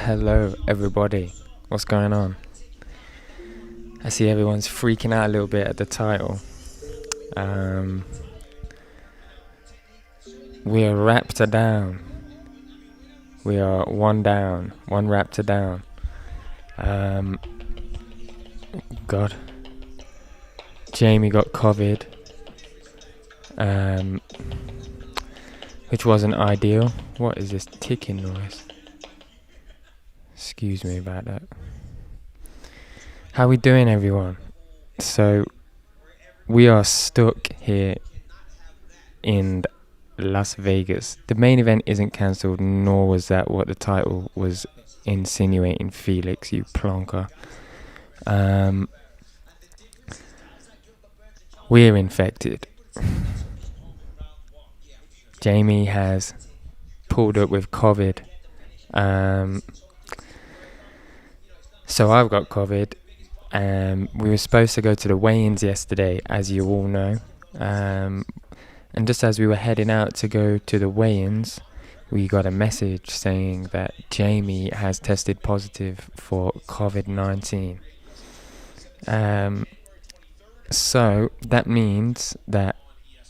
Hello, everybody. What's going on? I see everyone's freaking out a little bit at the title. We are Raptor down. We are one down, one Raptor down. God. Jamie got COVID, which wasn't ideal. What is this ticking noise? Excuse me about that. How we doing, everyone? So, we are stuck here in Las Vegas. The main event isn't cancelled, nor was that what the title was insinuating, Felix, you plonker. We're infected. Jamie has pulled up with COVID. So I've got COVID. We were supposed to go to the weigh-ins yesterday, as you all know. And just as we were heading out to go to the weigh-ins, we got a message saying that Jamie has tested positive for COVID-19. So that means that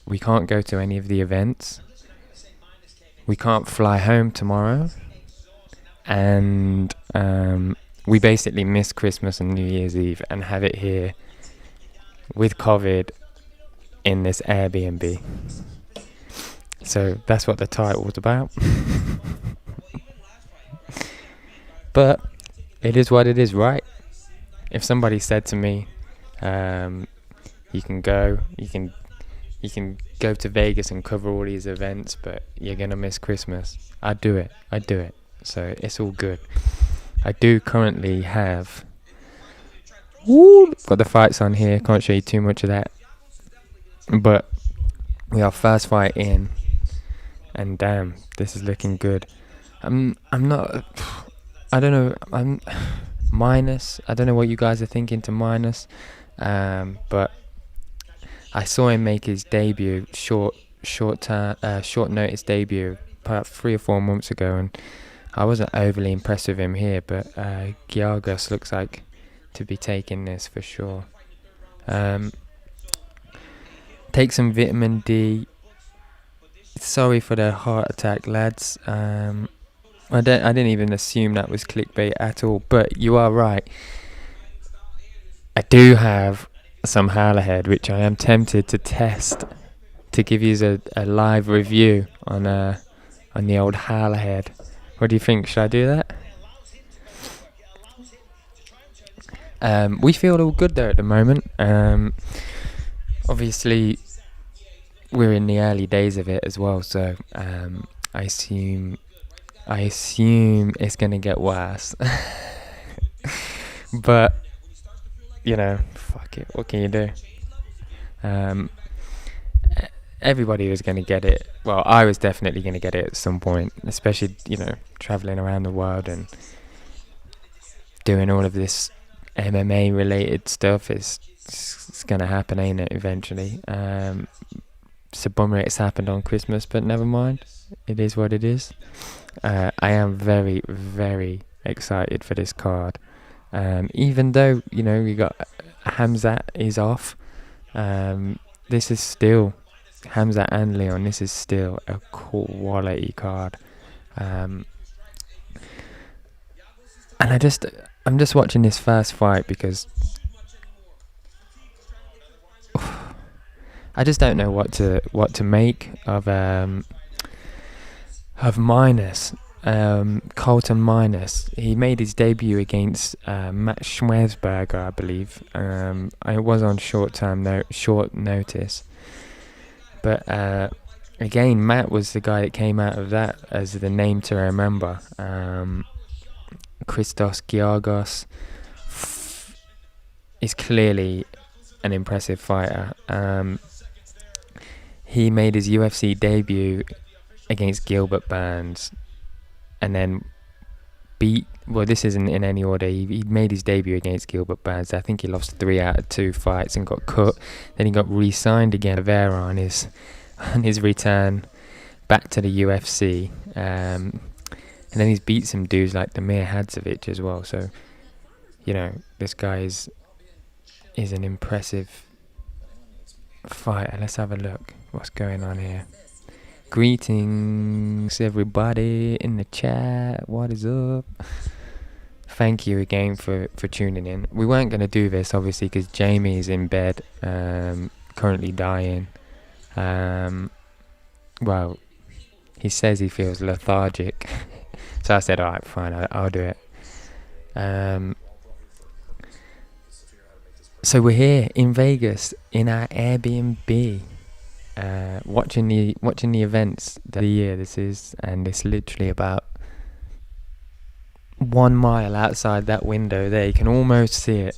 we can't go to any of the events. We can't fly home tomorrow. And we basically miss Christmas and New Year's Eve and have it here with COVID in this Airbnb. So that's what the title was about. But it is what it is, right? If somebody said to me, you can go to Vegas and cover all these events, but you're gonna miss Christmas, I'd do it. So it's all good. I do currently have got the fights on here, can't show you too much of that, but we are first fight in, and damn, this is looking good. I'm minus, I don't know what you guys are thinking to minus, but I saw him make his debut, short notice debut about 3 or 4 months ago, and I wasn't overly impressed with him here, but Giargos looks like to be taking this for sure. Take some vitamin D. Sorry for the heart attack, lads. I didn't even assume that was clickbait at all, but you are right. I do have some Howlerhead, which I am tempted to test to give you a live review on the old Howlerhead. What do you think? Should I do that? We feel all good there at the moment. Obviously, we're in the early days of it as well, so I assume it's gonna get worse. But fuck it. What can you do? Everybody was going to get it. Well, I was definitely going to get it at some point, especially, traveling around the world and doing all of this MMA related stuff. It's going to happen, ain't it, eventually? It's a bummer it's happened on Christmas, but never mind. It is what it is. I am very, very excited for this card. Even though, we got Hamzat is off. This is still Hamzat and Leon. This is still a quality card. And I'm just watching this first fight because I just don't know what to make of Minus. Colton Minus. He made his debut against Matt Schmersberger, I believe. It was on short notice. But again, Matt was the guy that came out of that as the name to remember. Christos Giargos is clearly an impressive fighter. He made his UFC debut against Gilbert Burns, and then this isn't in any order. He made his debut against Gilbert Burns. I think he lost 3 out of 2 fights and got cut. Then he got re-signed again, Vera, on his return back to the UFC. And then he's beat some dudes like Damir Hadzovic as well. So, you know, this guy is an impressive fighter. Let's have a look. What's going on here? Greetings, everybody in the chat. What is up? Thank you again for tuning in. We weren't going to do this, obviously, because Jamie is in bed, currently dying. Well, he says he feels lethargic. So I said, all right, fine, I'll do it. So we're here in Vegas in our Airbnb, watching the events of the year this is, and it's literally about 1 mile outside that window there. You can almost see it.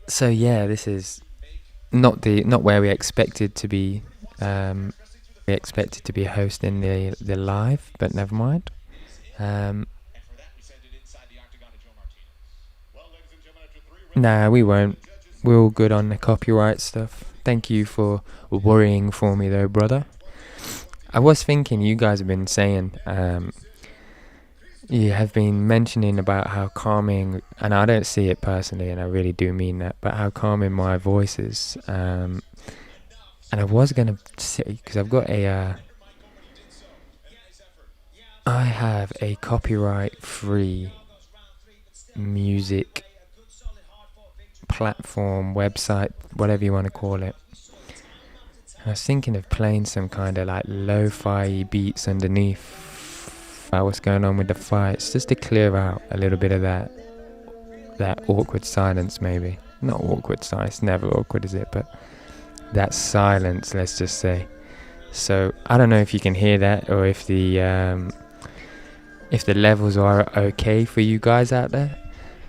So yeah, this is not where we expected to be. We expected to be hosting the live, but never mind. Nah, we won't. We're all good on the copyright stuff. Thank you for worrying for me though, brother. I was thinking, you guys have been saying, you have been mentioning about how calming, and I don't see it personally, and I really do mean that, but how calming my voice is. And I was going to say, because I have a copyright-free music platform, website, whatever you want to call it. I was thinking of playing some kind of like lo-fi beats underneath what's going on with the fights, just to clear out a little bit of that awkward silence, maybe. Not awkward silence, never awkward, is it? But that silence, let's just say. So I don't know if you can hear that, or if the levels are okay for you guys out there.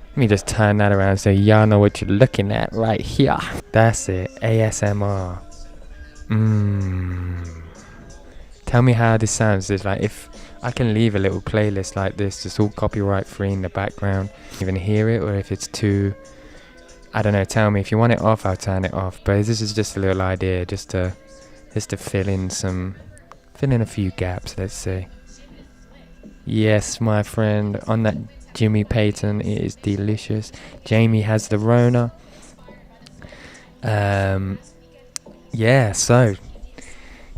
Let me just turn that around so y'all know what you're looking at right here. That's it, ASMR. Tell me how this sounds. It's like, if I can leave a little playlist like this, just all copyright free in the background, even hear it, or if it's too, I don't know, tell me. If you want it off, I'll turn it off. But this is just a little idea, just to fill in a few gaps, let's say. Yes, my friend, on that Jimmy Payton, it is delicious. Jamie has the Rona. Yeah, so,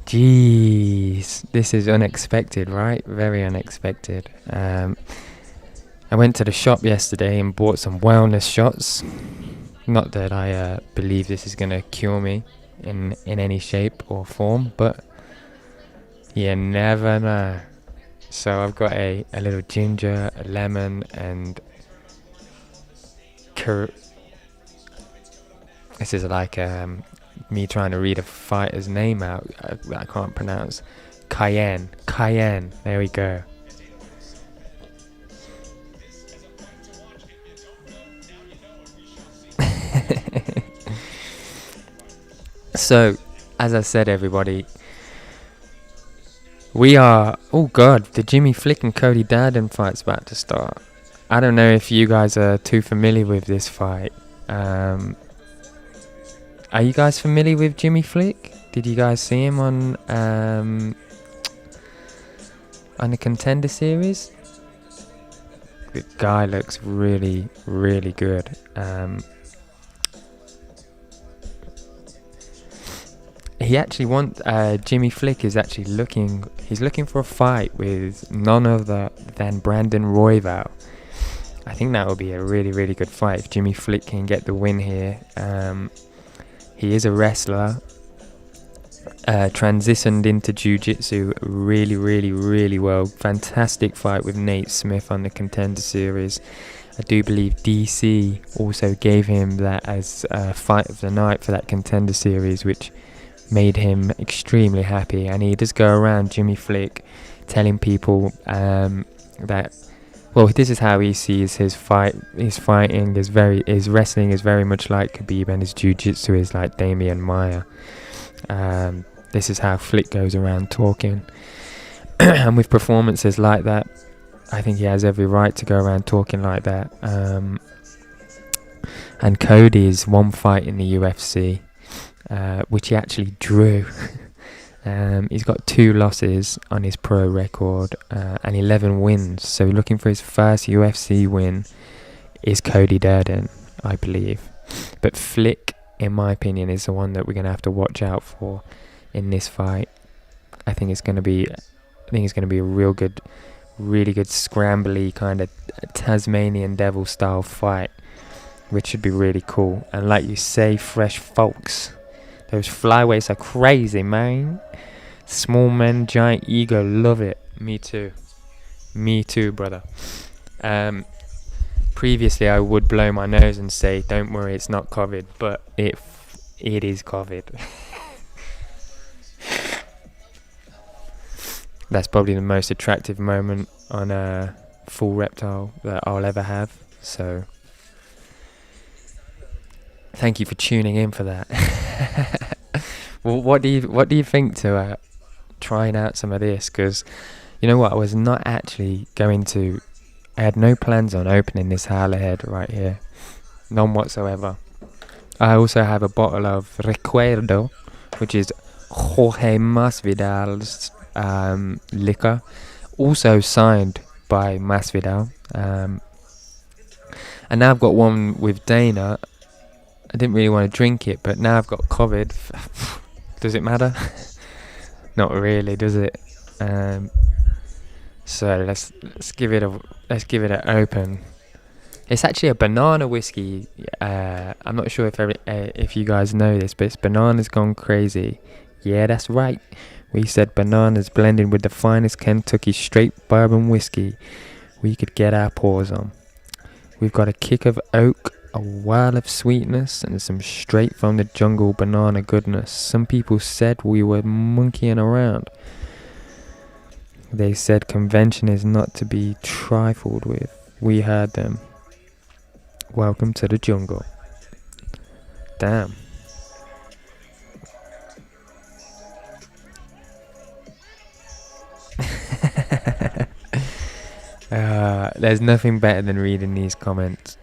jeez, this is unexpected, right? Very unexpected. I went to the shop yesterday and bought some wellness shots. Not that I believe this is going to cure me in any shape or form, but you never know. So I've got a little ginger, a lemon, and this is like me trying to read a fighter's name out. I can't pronounce. Cayenne. There we go. So, as I said, everybody, we are... Oh God, the Jimmy Flick and Cody Darden fight's about to start. I don't know if you guys are too familiar with this fight. Are you guys familiar with Jimmy Flick? Did you guys see him on the Contender Series? The guy looks really, really good. He actually Jimmy Flick is actually looking for a fight with none other than Brandon Royval. I think that will be a really, really good fight if Jimmy Flick can get the win here. He is a wrestler, transitioned into jiu-jitsu really, really, really well. Fantastic fight with Nate Smith on the Contender Series. I do believe DC also gave him that as fight of the night for that Contender Series, which made him extremely happy. And he does go around, Jimmy Flick, telling people that, well, this is how he sees his fight. His wrestling is very much like Khabib, and his jiu-jitsu is like Damian Maia. This is how Flick goes around talking. And with performances like that, I think he has every right to go around talking like that. And Cody is one fight in the UFC. which he actually drew. He's got 2 losses on his pro record and 11 wins. So looking for his first UFC win is Cody Durden, I believe. But Flick, in my opinion, is the one that we're going to have to watch out for in this fight. I think it's going to be a really good scrambly kind of Tasmanian Devil style fight, which should be really cool. And like you say, fresh folks, those flyweights are crazy, man. Small men, giant ego, love it. Me too, brother. Previously I would blow my nose and say, don't worry, it's not COVID, but it is COVID. That's probably the most attractive moment on a full Reptile that I'll ever have. So thank you for tuning in for that. Well, what do you think to trying out some of this? Because you know what, I was not actually going to. I had no plans on opening this Howlerhead right here, none whatsoever. I also have a bottle of Recuerdo, which is Jorge Masvidal's liquor, also signed by Masvidal. And now I've got one with Dana. I didn't really want to drink it, but now I've got COVID. Does it matter? Not really, does it? So let's give it an open. It's actually a banana whiskey. I'm not sure if you guys know this, but it's Bananas Gone Crazy. Yeah, that's right. We said bananas blended with the finest Kentucky straight bourbon whiskey we could get our paws on. We've got a kick of oak, a whirl of sweetness, and some straight from the jungle banana goodness. Some people said we were monkeying around. They said convention is not to be trifled with. We heard them. Welcome to the jungle. Damn. There's nothing better than reading these comments.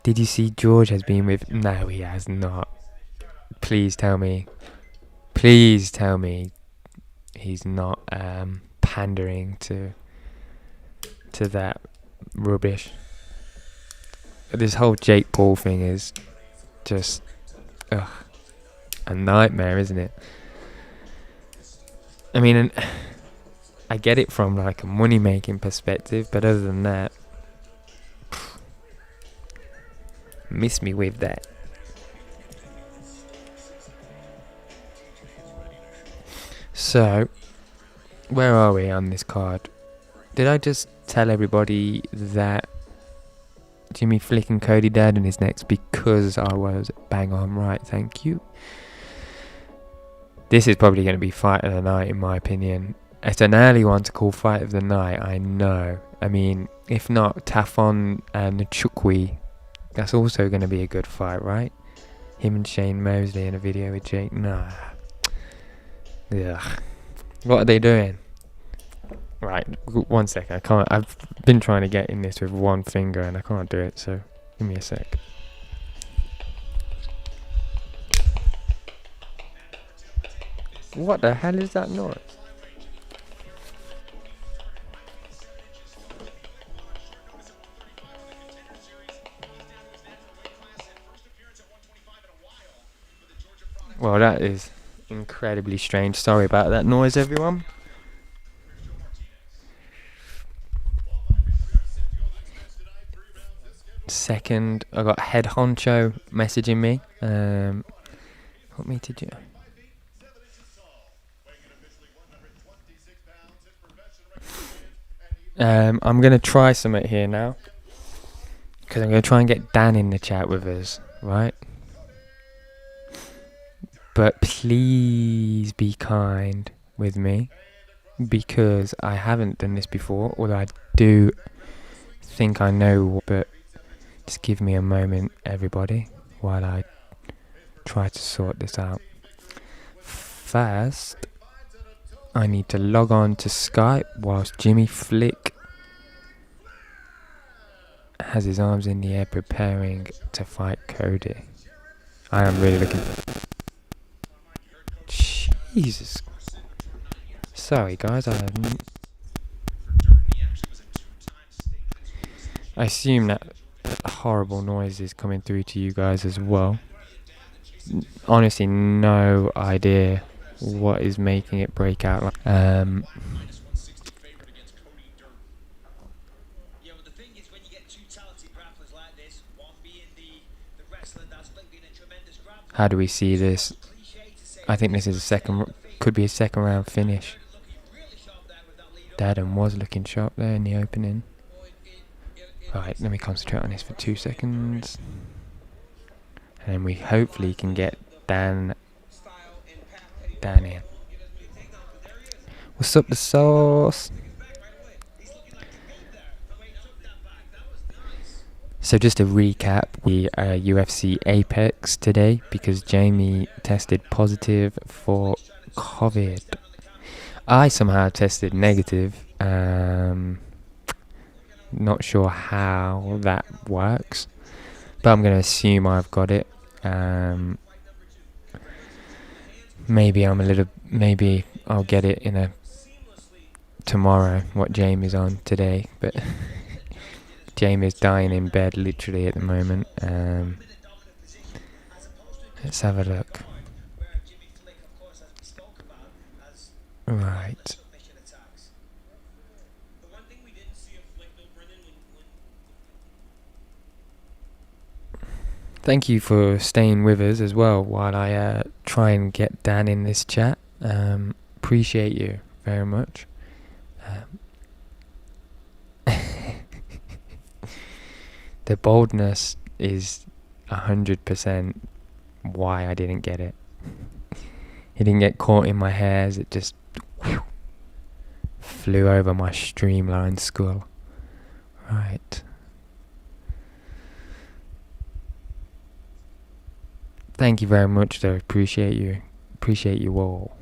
Did you see George has been with... No, he has not. Please tell me he's not pandering to that rubbish. This whole Jake Paul thing is just a nightmare, isn't it? I mean, I get it from like a money making perspective, but other than that, miss me with that. So, where are we on this card? Did I just tell everybody that Jimmy Flick and Cody Durden is next? Because I was bang on right, thank you. This is probably going to be fight of the night, in my opinion. It's an early one to call fight of the night, I know. I mean, if not Tafon and Chukwi, that's also going to be a good fight, right? Him and Shane Mosley in a video with Jake. Nah. Ugh. What are they doing? Right, 1 second. I can't. I've been trying to get in this with one finger and I can't do it, so give me a sec. What the hell is that noise? Well, that is incredibly strange. Sorry about that noise, everyone. Second, I got Head Honcho messaging me. Want me to do? I'm going to try something here now. Because I'm going to try and get Dan in the chat with us, right? But please be kind with me. Because I haven't done this before. Although I do think I know. But just give me a moment, everybody. While I try to sort this out. First, I need to log on to Skype whilst Jimmy Flick has his arms in the air preparing to fight Cody. I am really looking... Jesus. Sorry guys, I assume that horrible noise is coming through to you guys as well. Honestly, no idea what is making it break out. How do we see this? I think this is could be a second round finish. Dadden was looking sharp there in the opening. Right, let me concentrate on this for 2 seconds. And we hopefully can get Dan in. What's up, the sauce? So just to recap, we are UFC Apex today because Jamie tested positive for COVID. I somehow tested negative. Not sure how that works, but I'm going to assume I've got it. Maybe I'll get it in tomorrow, what Jamie's on today, but Jamie's dying in bed literally at the moment. Let's have a look. Right. Thank you for staying with us as well while I try and get Dan in this chat. Appreciate you very much. The boldness is 100% why I didn't get it. It didn't get caught in my hairs, it just flew over my streamlined skull. Right. Thank you very much though, appreciate you all.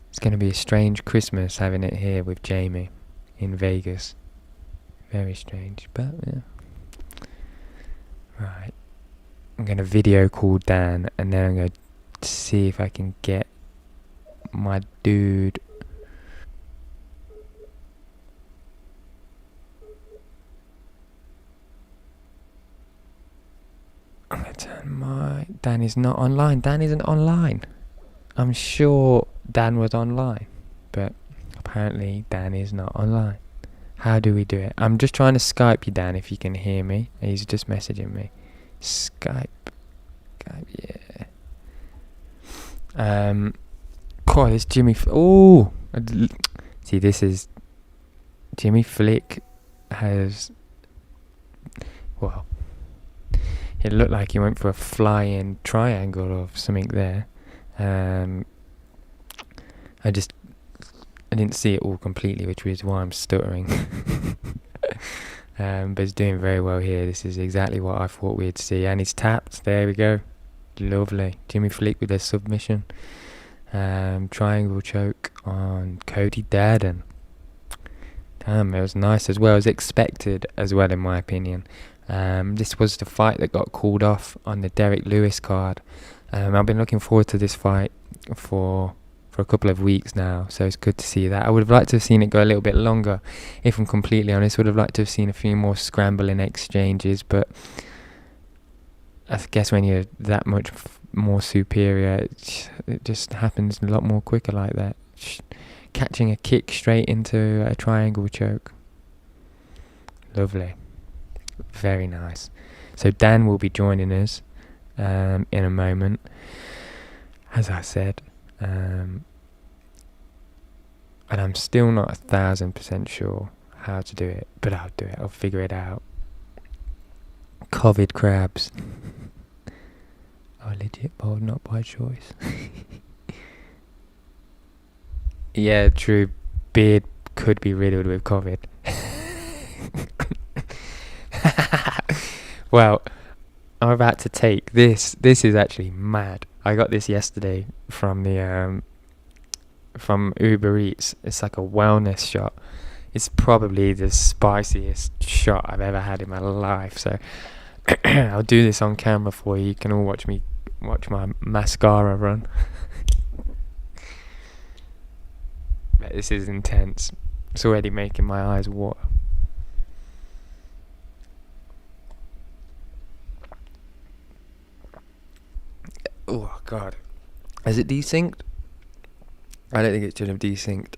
It's going to be a strange Christmas having it here with Jamie in Vegas. Very strange, but yeah. Right. I'm going to video call Dan and then I'm going to see if I can get my dude. I'm going to turn Dan is not online. Dan isn't online. I'm sure Dan was online, but apparently Dan is not online. How do we do it? I'm just trying to Skype you, Dan, if you can hear me. He's just messaging me. Skype, yeah. God, this Jimmy. See, this is Jimmy Flick has. Well, it looked like he went for a fly-in triangle or something there. I didn't see it all completely, which is why I'm stuttering. But he's doing very well here. This is exactly what I thought we'd see. And he's tapped. There we go. Lovely. Jimmy Flick with a submission. Triangle choke on Cody Dadden. Damn, it was nice as well as expected as well, in my opinion. This was the fight that got called off on the Derek Lewis card. I've been looking forward to this fight for a couple of weeks now, so it's good to see that. I would have liked to have seen it go a little bit longer, if I'm completely honest. Would have liked to have seen a few more scrambling exchanges, but I guess when you're that much more superior, it just happens a lot more quicker like that. Catching a kick straight into a triangle choke. Lovely. Very nice. So Dan will be joining us in a moment, as I said. And I'm still not 1,000% sure how to do it, but I'll do it. I'll figure it out. COVID crabs. Oh, legit bold, not by choice. Yeah, true. Beard could be riddled with COVID. Well, I'm about to take this. This is actually mad. I got this yesterday from the from Uber Eats. It's like a wellness shot. It's probably the spiciest shot I've ever had in my life. So I'll do this on camera for you. You can all watch my mascara run. But this is intense. It's already making my eyes water. Oh God, has it desynced? I don't think it should have desynced.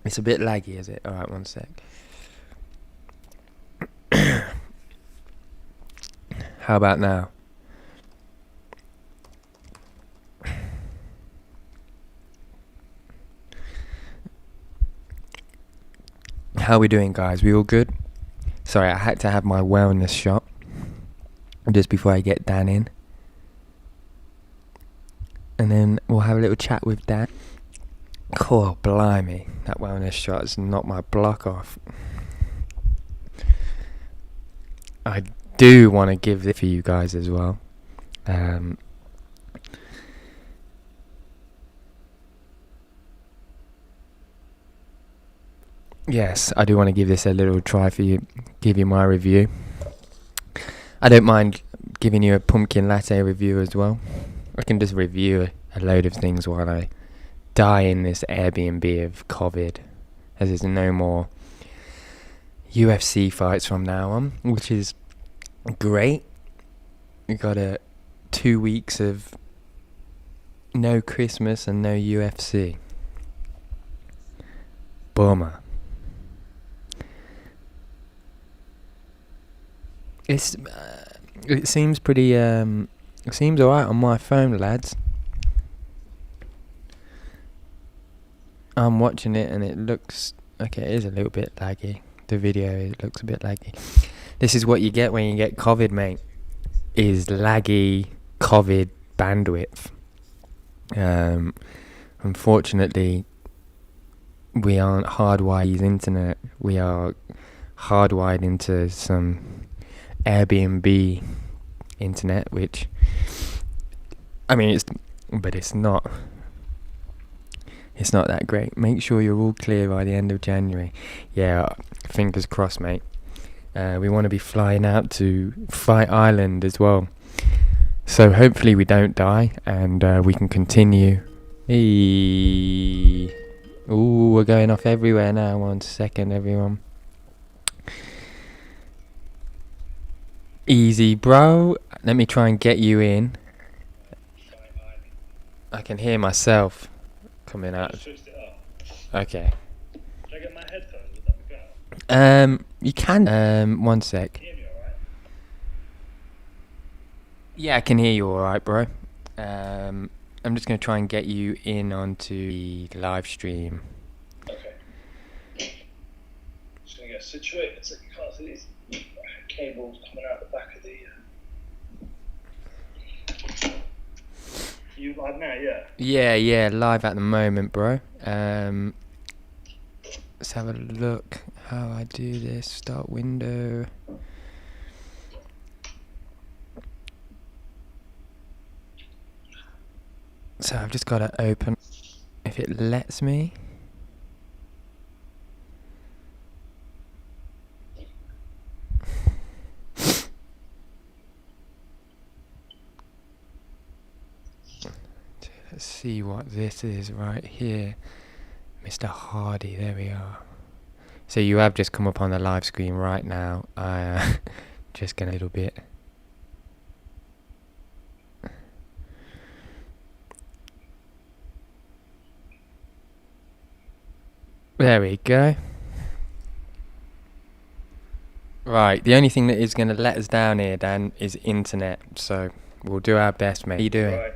It's a bit laggy, is it? Alright, one sec. How about now? How are we doing, guys? We all good? Sorry, I had to have my wellness shot just before I get Dan in. And then we'll have a little chat with Dan. Oh, blimey. That wellness shot has knocked my block off. I do want to give it for you guys as well. Yes, I do want to give this a little try for you, give you my review. I don't mind giving you a pumpkin latte review as well. I can just review a load of things while I die in this Airbnb of COVID, as there's no more UFC fights from now on, which is great. We got 2 weeks of no Christmas and no UFC. Bummer. It seems pretty it seems alright on my phone, lads. I'm watching it and it looks okay. It is a little bit laggy. The video, it looks a bit laggy. This is what you get when you get COVID, mate. Is laggy COVID bandwidth. Unfortunately, we aren't hardwired to internet. We are hardwired into some Airbnb internet, which I mean, it's not that great. Make sure you're all clear by the end of January. Yeah, fingers crossed, mate. We want to be flying out to Fight Island as well, so hopefully we don't die and we can continue. Ooh, we're going off everywhere now. 1 second, everyone. Easy, bro. Let me try and get you in. I can hear myself coming out. Okay. Should I get my headphones? Would that be better? You can. 1 sec. Can you hear me alright? Yeah, I can hear you alright, bro. I'm just going to try and get you in onto the live stream. Okay. Just going to get situated so you can't see these cables coming out the back of the... You live now, yeah? Yeah, live at the moment, bro. Let's have a look how I do this. Start window. So I've just got to open, if it lets me. Let's see what this is right here. Mr. Hardy, there we are. So you have just come up on the live screen right now. I just get a little bit. There we go. Right, the only thing that is going to let us down here, Dan, is internet. So we'll do our best, mate. How you doing? Right.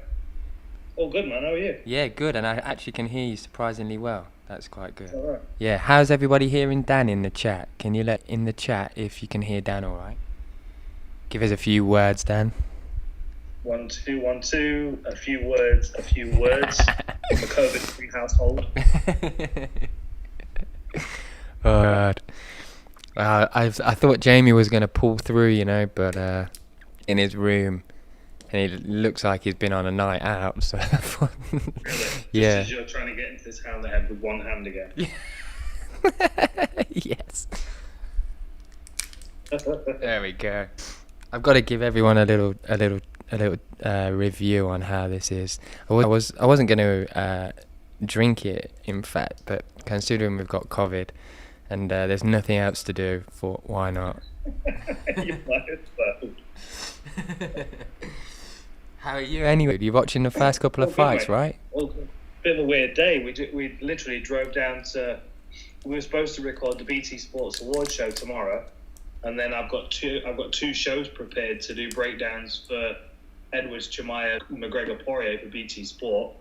All good, man. How are you? Yeah, good. And I actually can hear you surprisingly well. That's quite good. All right. Yeah, how's everybody hearing Dan in the chat? Can you let in the chat if you can hear Dan all right? Give us a few words, Dan. 1 2 1 2. A few words. From a COVID-free household. Oh God. I thought Jamie was gonna pull through, but in his room, and he looks like he's been on a night out. So Really? yeah. Just as you're trying to get into this hammerhead with one hand again. Yes. There we go. I've got to give everyone a little review on how this is. I wasn't going to drink it, in fact, but considering we've got COVID and there's nothing else to do, thought why not? You might as well. How are you anyway? You're watching the first couple of fights, right? Well, bit of a weird day. We literally drove down to. We were supposed to record the BT Sports Awards show tomorrow, and then I've got two shows prepared to do breakdowns for Edwards, Chimaev, McGregor, Poirier for BT Sport.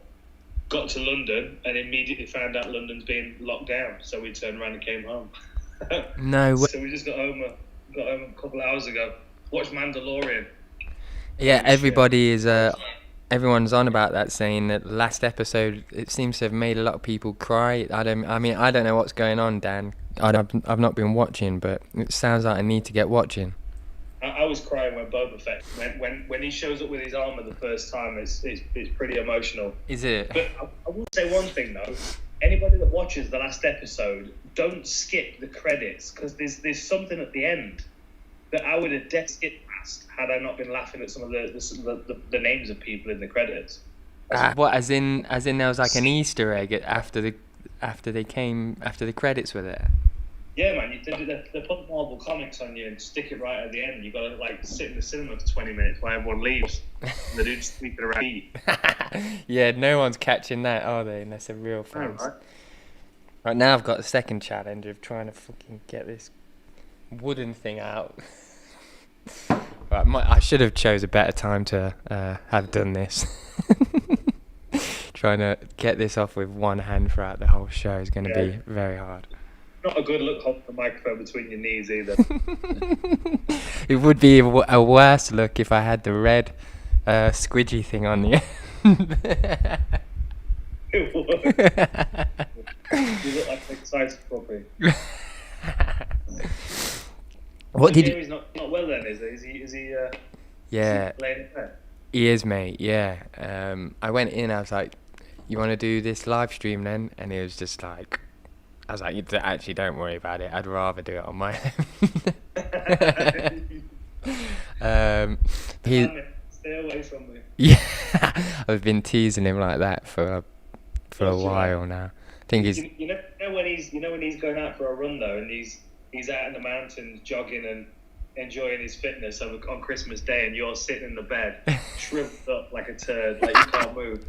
Got to London and immediately found out London's being locked down, so we turned around and came home. No way. So we just got home a couple of hours ago. Watched Mandalorian. Yeah, everyone's on about that, saying that last episode it seems to have made a lot of people cry. I don't know what's going on, Dan. I've not been watching, but it sounds like I need to get watching. I was crying when Boba Fett when he shows up with his armor the first time. It's pretty emotional. Is it? But I will say one thing though. Anybody that watches the last episode, don't skip the credits, because there's something at the end that I would have dead skipped past had I not been laughing at some of the names of people in the credits. What, as in there was like an Easter egg after the credits were there? Yeah, man, they put Marvel Comics on you and stick it right at the end. You got to like sit in the cinema for 20 minutes while everyone leaves. And the dude's sleeping around. Yeah, no one's catching that, are they? Unless they're real fans. Right. Right now, I've got the second challenge of trying to fucking get this wooden thing out. Right, I should have chose a better time to have done this. Trying to get this off with one hand throughout the whole show is going to be very hard. Not a good look holding the microphone between your knees either. It would be a worse look if I had the red squidgy thing on the end. It would. You look like an excited puppy. What did Jamie's not well then, is he? Is he yeah, is he laying in bed? he is, mate. Yeah. I went in. I was like, "You want to do this live stream then?" And he was just like, I was like, "Actually, don't worry about it. I'd rather do it on my own." Stay away from me. Yeah, I've been teasing him like that for a while now. I think he's. You know when he's going out for a run though, and he's out in the mountains jogging and enjoying his fitness on Christmas Day, and you're sitting in the bed shriveled up like a turd, like you can't move.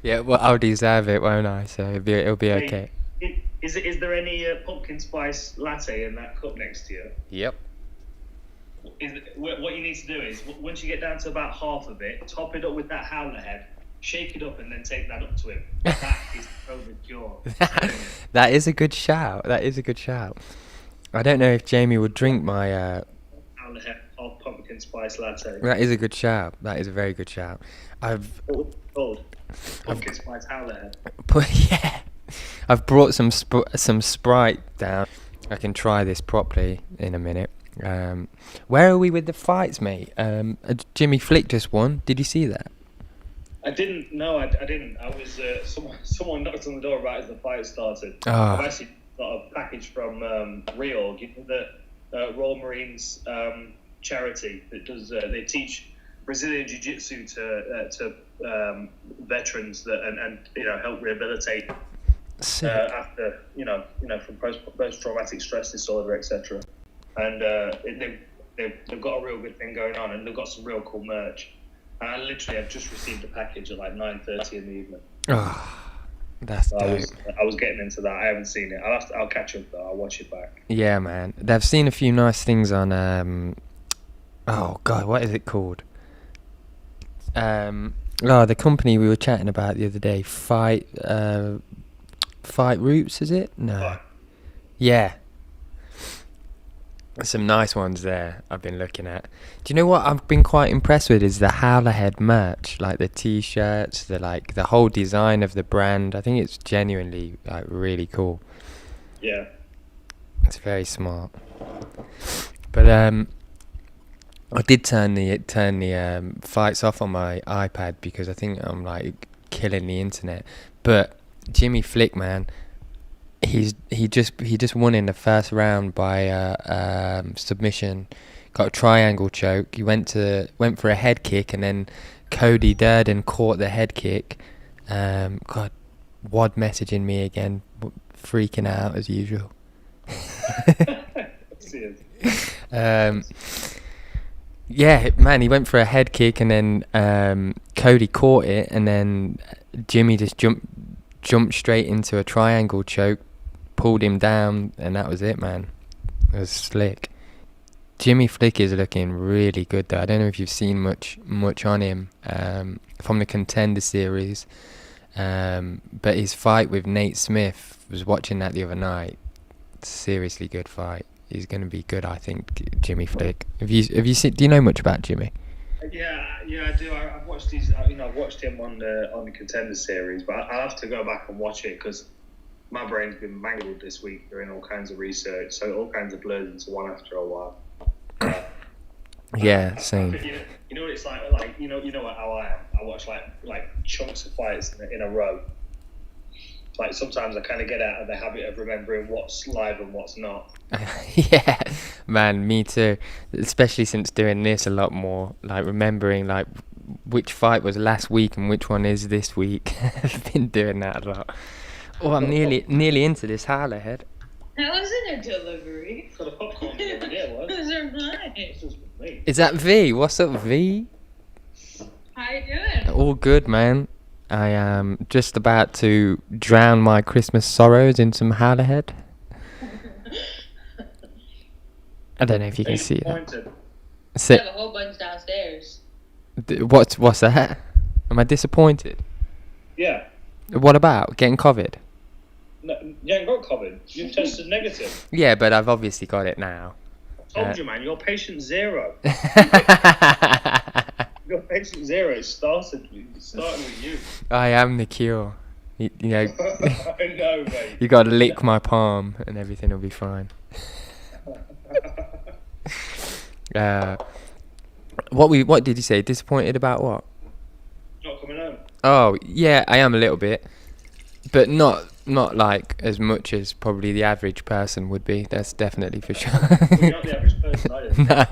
Yeah, well, I'll deserve it, won't I? So it'll be okay. Is there any pumpkin spice latte in that cup next to you? Yep. What you need to do is, once you get down to about half of it, top it up with that howler head, shake it up, and then take that up to him. That is the COVID cure. That is a good shout. I don't know if Jamie would drink my... Howler head of pumpkin spice latte. That is a good shout. That is a very good shout. What's it called? Pumpkin spice howler head. Yeah. I've brought some Sprite down. I can try this properly in a minute. Where are we with the fights, mate? Jimmy Flick just won. Did you see that? I didn't. No, I didn't. I was someone knocked on the door right as the fight started. Oh. I've actually got a package from Real, the Royal Marines charity that does. They teach Brazilian Jiu-Jitsu to veterans and help rehabilitate after from post-traumatic stress disorder, etc. And they've got a real good thing going on, and they've got some real cool merch. And I literally have just received a package at like 9:30 in the evening. Oh, that's dope. I was getting into that. I haven't seen it. I'll catch up though. I'll watch it back. Yeah, man. They've seen a few nice things on. Oh God, what is it called? The company we were chatting about the other day. Fight Roots, is it? No. But, Yeah. There's some nice ones there I've been looking at. Do you know what I've been quite impressed with is the Howlerhead merch, like the t-shirts, the whole design of the brand. I think it's genuinely like really cool. yeah. It's very smart. But I did turn the fights off on my iPad because I think I'm like killing the internet. But Jimmy Flick, man, he just won in the first round by submission. Got a triangle choke. He went for a head kick, and then Cody Durden caught the head kick. God, Wad messaging me again, freaking out as usual. Yeah, man, he went for a head kick, and then Cody caught it, and then Jimmy just jumped straight into a triangle choke, pulled him down, and that was it, man. It was slick. Jimmy Flick is looking really good, though. I don't know if you've seen much on him from the Contender Series, but his fight with Nate Smith, was watching that the other night. Seriously good fight. He's going to be good, I think, Jimmy Flick. Have you seen? Do you know much about Jimmy? Yeah, I do. I've watched his. I've watched him on the Contender Series, but I'll have to go back and watch it because my brain's been mangled this week doing all kinds of research, so it all kinds of blurs into one after a while. Yeah, same. You know what it's like you know how I am. I watch like chunks of fights in a row. Like sometimes I kind of get out of the habit of remembering what's live and what's not. Yeah, man, me too. Especially since doing this a lot more, like remembering like which fight was last week and which one is this week. I've been doing that a lot. Oh, I'm nearly into this Harlow head. That wasn't a delivery. For the popcorn, yeah, it was. Those are mine. Is that V? What's up, V? How you doing? All good, man. I am just about to drown my Christmas sorrows in some Harlow head. I don't know if you can see that. I have a whole bunch downstairs. What's that? Am I disappointed? Yeah. What about getting COVID? No, you ain't got COVID. You've tested negative. Yeah, but I've obviously got it now. I told you, man. You're patient zero. You're patient zero. It started with you. I am the cure. You know. I know, mate. You got to lick my palm, and everything will be fine. What did you say? Disappointed about what? Not coming home. Oh yeah, I am a little bit, but not like as much as probably the average person would be. That's definitely for sure. Well, you're not the average person, are you? No.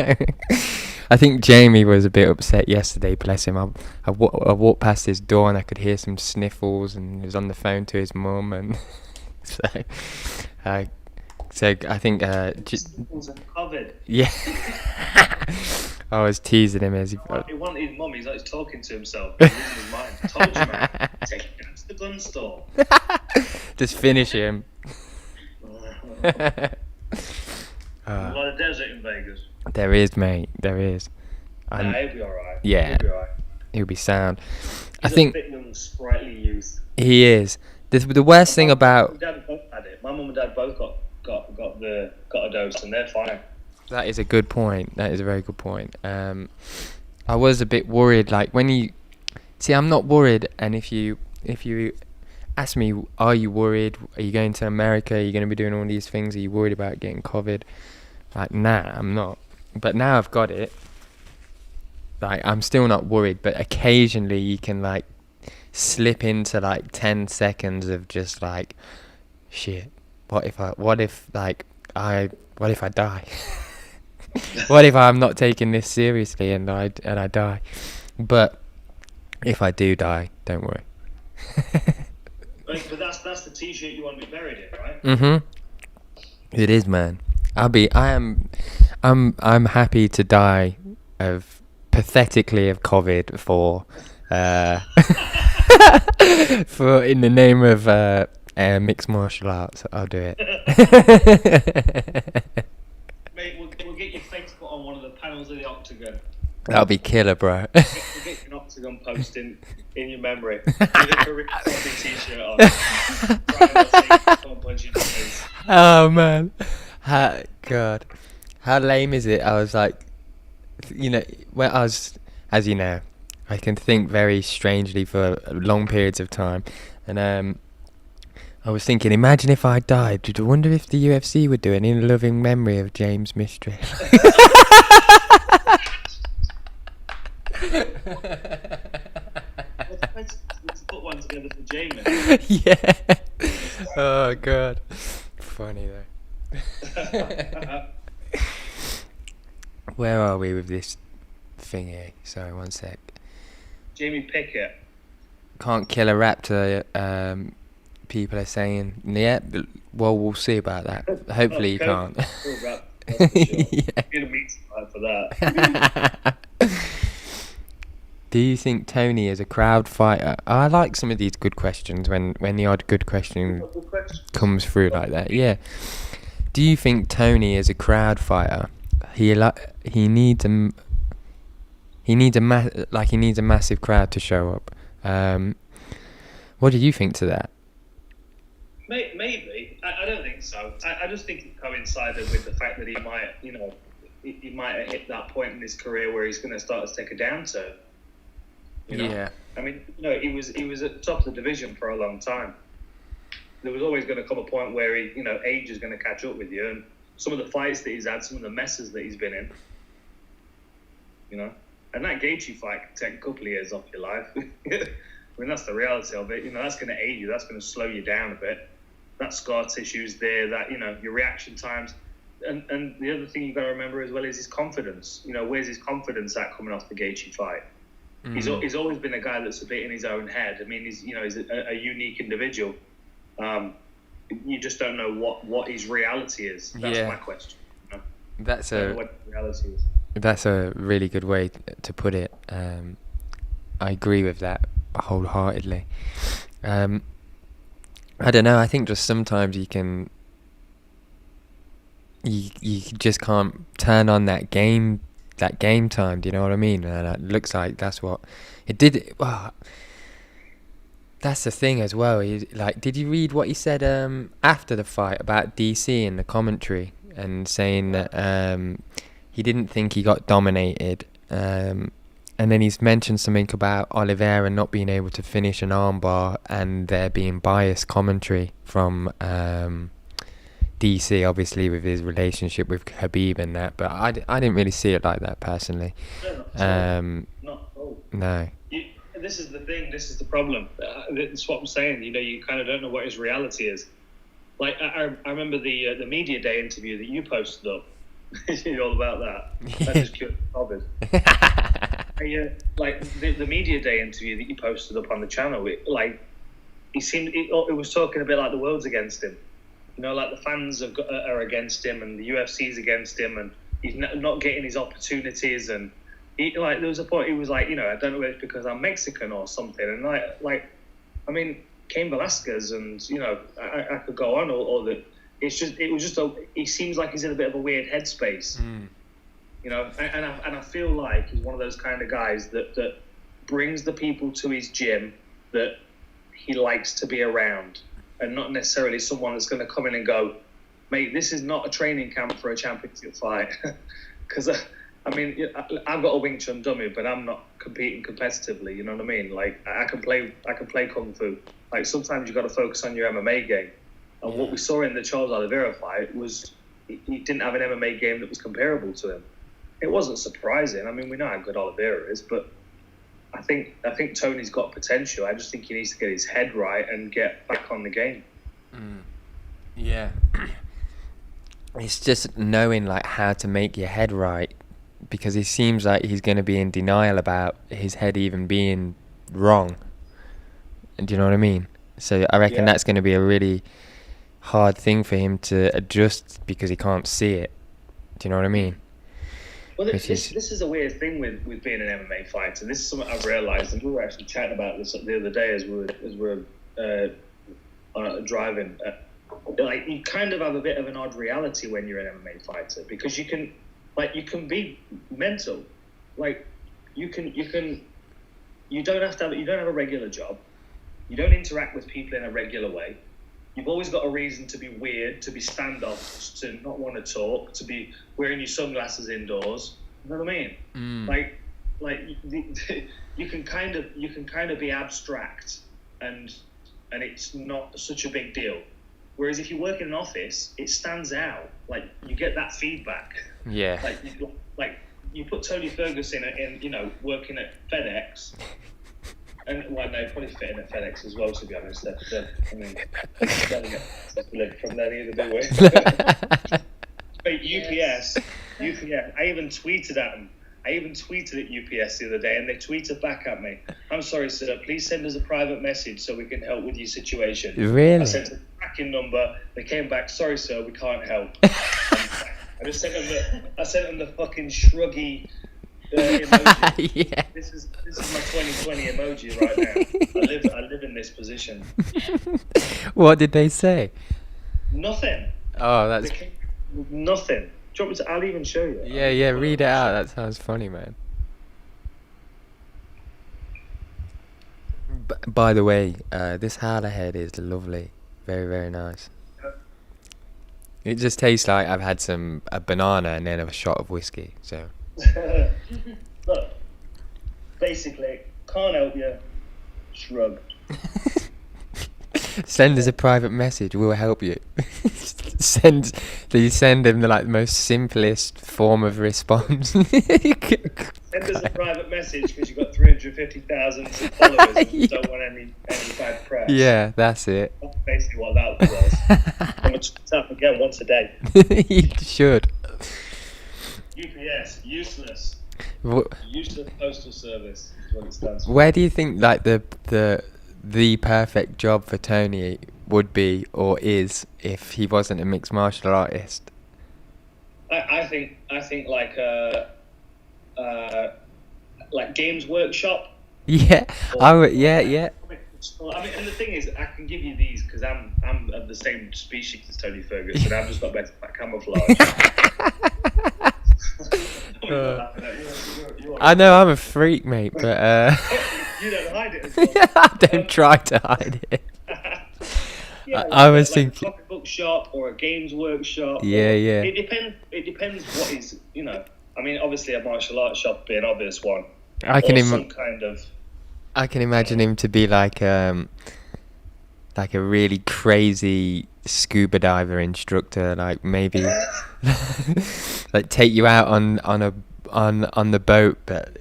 I think Jamie was a bit upset yesterday. Bless him. I walked past his door and I could hear some sniffles, and he was on the phone to his mum, and so I think covered. Yeah. I was teasing him as he wanted his mum. He's like talking to himself. He's losing his mind. I told you, man. Take him down to the gun store. Just finish him. A lot of desert in Vegas. There is, mate. There is. Nah, he'll be alright. Yeah. He'll be alright. He'll be sound. He's I think a bit young, sprightly youth. he is. The worst thing about My dad both had it. My mum and dad both got a dose, and they're fine. that is a good point. That is a very good point. I was a bit worried. Like when you see, I'm not worried. And if you ask me, are you worried? Are you going to America? Are you going to be doing all these things? Are you worried about getting COVID? Like, nah, I'm not. But now I've got it. Like, I'm still not worried. But occasionally you can like slip into like 10 seconds of just like, shit. What if I die? What if I'm not taking this seriously and I die? But if I do die, don't worry. But that's the T-shirt you want to be buried in, right? Mhm. It is, man. I'm happy to die pathetically of COVID for for in the name of mixed martial arts. I'll do it. Mate, we'll get your face put on one of the panels of the octagon. That'll be killer, bro. We'll get an octagon post in your memory with a Karate T-shirt on. Don't punch you in the face. Oh man, God, how lame is it? I was like, when I was, as you know, I can think very strangely for long periods of time, and I was thinking, imagine if I died. Did you wonder if the UFC would do it in loving memory of James Mystery? Let's put one together for Jamie. Yeah. Oh god. Funny though. Where are we with this thing here? Sorry, one sec. Jamie Pickett. Can't kill a raptor. People are saying, yeah. Well, we'll see about that. Hopefully, you can't. Sure. Yeah. Get a meeting for that. Do you think Tony is a crowd fighter? I like some of these good questions when the odd good question comes through like that. Yeah. Do you think Tony is a crowd fighter? He needs a massive crowd to show up. What do you think to that? Maybe. I don't think so. I just think it coincided with the fact that he might have hit that point in his career where he's going to start to take a downturn. Yeah. I mean, he was at the top of the division for a long time. There was always going to come a point where age is going to catch up with you, and some of the fights that he's had, some of the messes that he's been in, and that Gaethje fight can take a couple of years off your life. I mean, that's the reality of it. That's going to age you. That's going to slow you down a bit. That scar tissue's there. That your reaction times, and the other thing you've got to remember as well is his confidence. Where's his confidence at coming off the Gaethje fight? Mm. He's always been a guy that's a bit in his own head. I mean, he's a unique individual. You just don't know what his reality is. That's my question. That's what reality is. That's a really good way to put it. I agree with that wholeheartedly. I don't know. I think just sometimes you just can't turn on that game time. Do you know what I mean? And it looks like that's what it did. Well, that's the thing as well. Did you read what he said after the fight about DC in the commentary, and saying that he didn't think he got dominated, and then he's mentioned something about Oliveira not being able to finish an armbar, and there being biased commentary from DC, obviously with his relationship with Khabib and that. But I didn't really see it like that personally. Not at all. No. This is the thing. This is the problem. That's what I'm saying. You kind of don't know what his reality is. Like I remember the media day interview that you posted up. You're all about that. That just cured bothered. Like the media day interview that you posted up on the channel. It was talking a bit like the world's against him. Like the fans are against him, and the UFC's against him, and he's not getting his opportunities. And there was a point he was like, I don't know if it's because I'm Mexican or something. And I mean, Cain Velasquez, and I could go on, or that he seems like he's in a bit of a weird headspace. And I feel like he's one of those kind of guys that brings the people to his gym that he likes to be around, and not necessarily someone that's going to come in and go, mate, this is not a training camp for a championship fight. Because I mean, I've got a Wing Chun dummy, but I'm not competing competitively. You know what I mean? Like I can play kung fu. Like sometimes you got to focus on your MMA game. And what we saw in the Charles Oliveira fight was he didn't have an MMA game that was comparable to him. It wasn't surprising. I mean, we know how good Oliveira is, but I think Tony's got potential. I just think he needs to get his head right and get back on the game. Yeah. It's just knowing how to make your head right, because he seems like he's going to be in denial about his head even being wrong. Do you know what I mean? So I reckon that's going to be a really hard thing for him to adjust, because he can't see it. Do you know what I mean? Well, this is a weird thing with being an MMA fighter. This is something I've realised, and we were actually chatting about this the other day as we were driving. Like you kind of have a bit of an odd reality when you're an MMA fighter, because you can be mental. Like you don't have a regular job. You don't interact with people in a regular way. You've always got a reason to be weird, to be standoffish, to not want to talk, to be wearing your sunglasses indoors. You know what I mean? You can kind of be abstract, and and it's not such a big deal. Whereas if you work in an office, it stands out. Like, you get that feedback. Yeah. Like you put Tony Ferguson in working at FedEx, and well, no, probably fit in at FedEx as well. To be honest, I mean, from there either, do we? But UPS. I even tweeted at them. I even tweeted at UPS the other day, and they tweeted back at me. I'm sorry, sir. Please send us a private message so we can help with your situation. Really? I sent a tracking number. They came back. Sorry, sir. We can't help. I sent them the fucking shruggy emoji. Yeah. This is my 2020 emoji right now. I live in this position. What did they say? Nothing. Oh, that's... Nothing. Do you want me to? I'll even show you. Yeah, read it out. That sounds funny, man. By the way, this Howlerhead is lovely. Very, very nice. It just tastes like I've had a banana and then a shot of whiskey. So. Look, basically, can't help you. Shrug. Send us a private message. We'll help you. Send him the most simplest form of response. Send us a private message because you've got 350,000 followers and you don't want any bad press. Yeah, that's it. That's basically what that was. I'm going to tweet up again once a day. You should. UPS, useless. Useless postal service is what it stands for. Where do you think the perfect job for Tony would be or is if he wasn't a mixed martial artist? I think like Games Workshop. Yeah, I would. Yeah. I mean, and the thing is, I can give you these because I'm of the same species as Tony Ferguson. I've just got better at camouflage. I know I'm a freak, mate, but you don't hide it as well. I don't try to hide it. Yeah, I was thinking a comic book shop or a games workshop. Yeah. It depends what is, I mean, obviously a martial arts shop being an obvious one. I can some kind of. I can imagine him to be like a really crazy scuba diver instructor, like maybe like take you out on the boat, but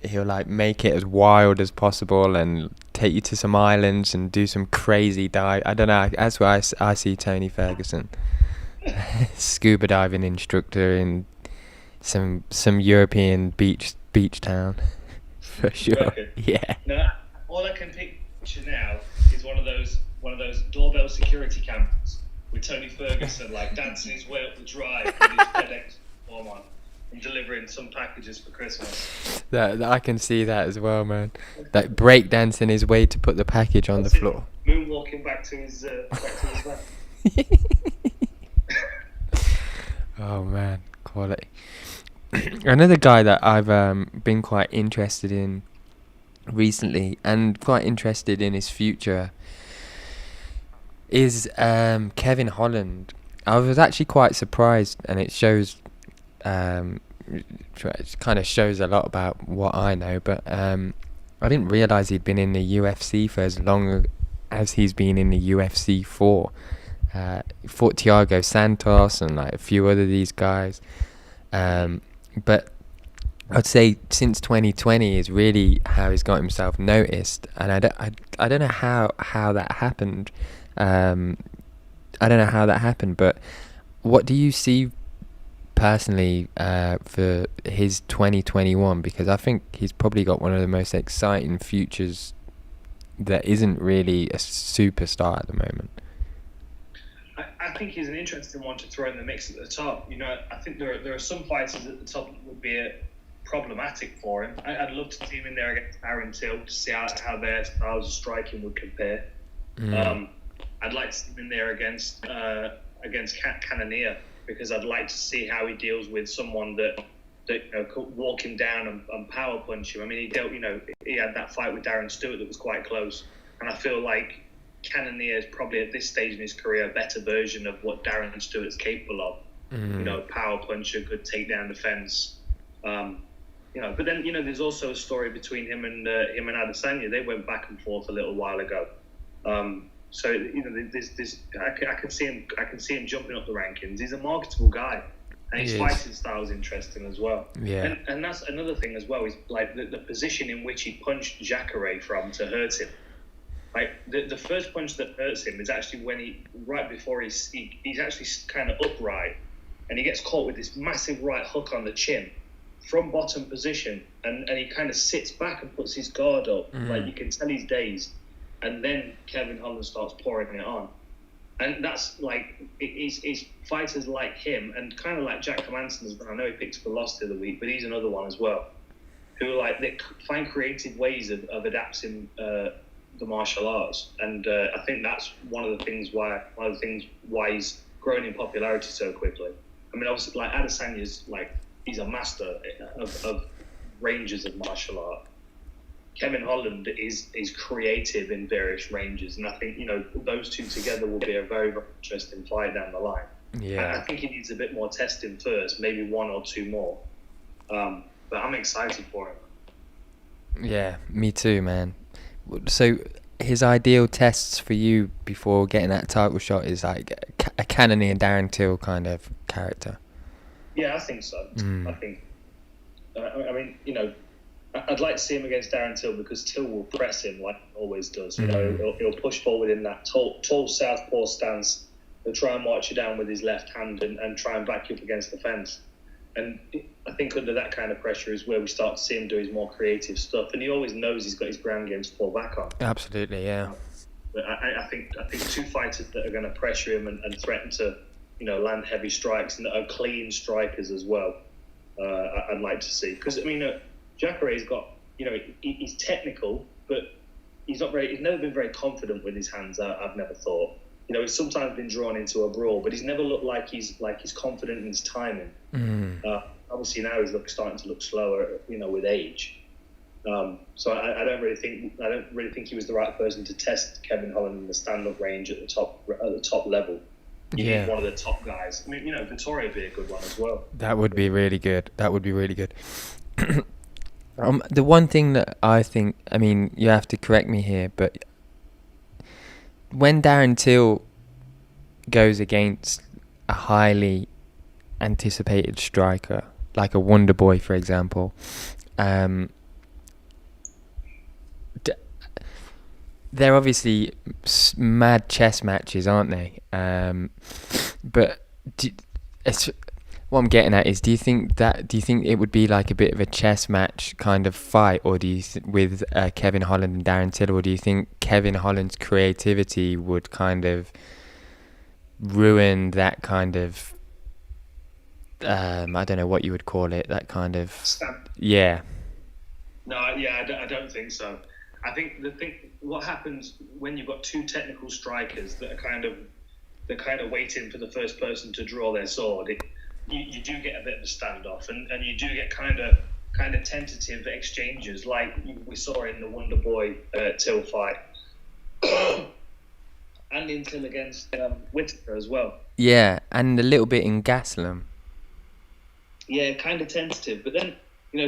he'll like make it as wild as possible and take you to some islands and do some crazy dive. I don't know. That's why I see Tony Ferguson, scuba diving instructor in some European beach town, for sure. Yeah. No, all I can picture now is one of those doorbell security cameras with Tony Ferguson like dancing his way up the drive with his FedEx form on and delivering some packages for Christmas. That I can see that as well, man. Like breakdancing his way to put the package on the floor. Moonwalking back to his van. Oh man, quality. Another guy that I've been quite interested in recently and quite interested in his future is Kevin Holland. I was actually quite surprised, and it shows it kind of shows a lot about what I know, but I didn't realise he'd been in the UFC for as long as he's been in the UFC for. Fought Thiago Santos and like a few other these guys, but I'd say since 2020 is really how he's got himself noticed, and I don't know how that happened. I don't know how that happened, but what do you see personally for his 2021? Because I think he's probably got one of the most exciting futures that isn't really a superstar at the moment. I think he's an interesting one to throw in the mix at the top. I think there are some fighters at the top that would be problematic for him. I'd love to see him in there against Aaron Till to see how their styles of striking would compare. I'd like to see him in there against Cannonier, because I'd like to see how he deals with someone that could walk him down and power punch him. I mean, he had that fight with Darren Stewart that was quite close, and I feel like Cannonier is probably at this stage in his career a better version of what Darren Stewart's capable of. Power puncher, good takedown defense. But then there's also a story between him and Adesanya. They went back and forth a little while ago. So I can see him jumping up the rankings. He's a marketable guy, and his fighting style is interesting as well. Yeah, and that's another thing as well. Is like the position in which he punched Jacare from to hurt him. Like the first punch that hurts him is actually when right before he's actually kind of upright, and he gets caught with this massive right hook on the chin from bottom position, and he kind of sits back and puts his guard up. Like you can tell he's dazed. And then Kevin Holland starts pouring it on. And that's like, it's fighters like him, and kind of like Jack Hermanson as well. I know he picked up a loss the other week, but he's another one as well, who like they find creative ways of adapting the martial arts. And I think that's one of the things why he's grown in popularity so quickly. I mean, obviously, like Adesanya's like, he's a master of ranges of martial art. Kevin Holland is creative in various ranges, and I think those two together will be a very, very interesting fight down the line. Yeah, I think he needs a bit more testing first, maybe one or two more. But I'm excited for him. Yeah, me too, man. So his ideal tests for you before getting that title shot is like a Cannonier Darren Till kind of character. Yeah, I think so. I think. I mean, I'd like to see him against Darren Till, because Till will press him like he always does. He'll push forward in that tall southpaw stance. He'll try and march you down with his left hand and try and back you up against the fence. And I think under that kind of pressure is where we start to see him do his more creative stuff. And he always knows he's got his ground game to fall back on. Absolutely, yeah. But I think two fighters that are going to pressure him and threaten to land heavy strikes and that are clean strikers as well. I'd like to see, because I mean. Jacare's got, he's technical, but he's never been very confident with his hands. I've never thought. He's sometimes been drawn into a brawl, but he's never looked like he's confident in his timing. Obviously now he's starting to look slower, with age. So I don't really think he was the right person to test Kevin Holland in the stand-up range at the top level. You need one of the top guys. I mean, Vittoria would be a good one as well. That would be really good. The one thing that I think, I mean, you have to correct me here, but when Darren Till goes against a highly anticipated striker, like a WONDERBOY, for example, they're obviously mad chess matches, aren't they? But what I'm getting at is, do you think it would be like a bit of a chess match kind of fight, or do you with Kevin Holland and Darren Till, or do you think Kevin Holland's creativity would kind of ruin that kind of I don't know what you would call it, that kind of stamp? Yeah. No, yeah, I don't think so. I think what happens when you've got two technical strikers that are kind of waiting for the first person to draw their sword. You do get a bit of a standoff, and you do get kind of tentative exchanges, like we saw in the WONDERBOY Till fight, and in Till against Whittaker as well. Yeah, and a little bit in Gaslam. Yeah, kind of tentative, but then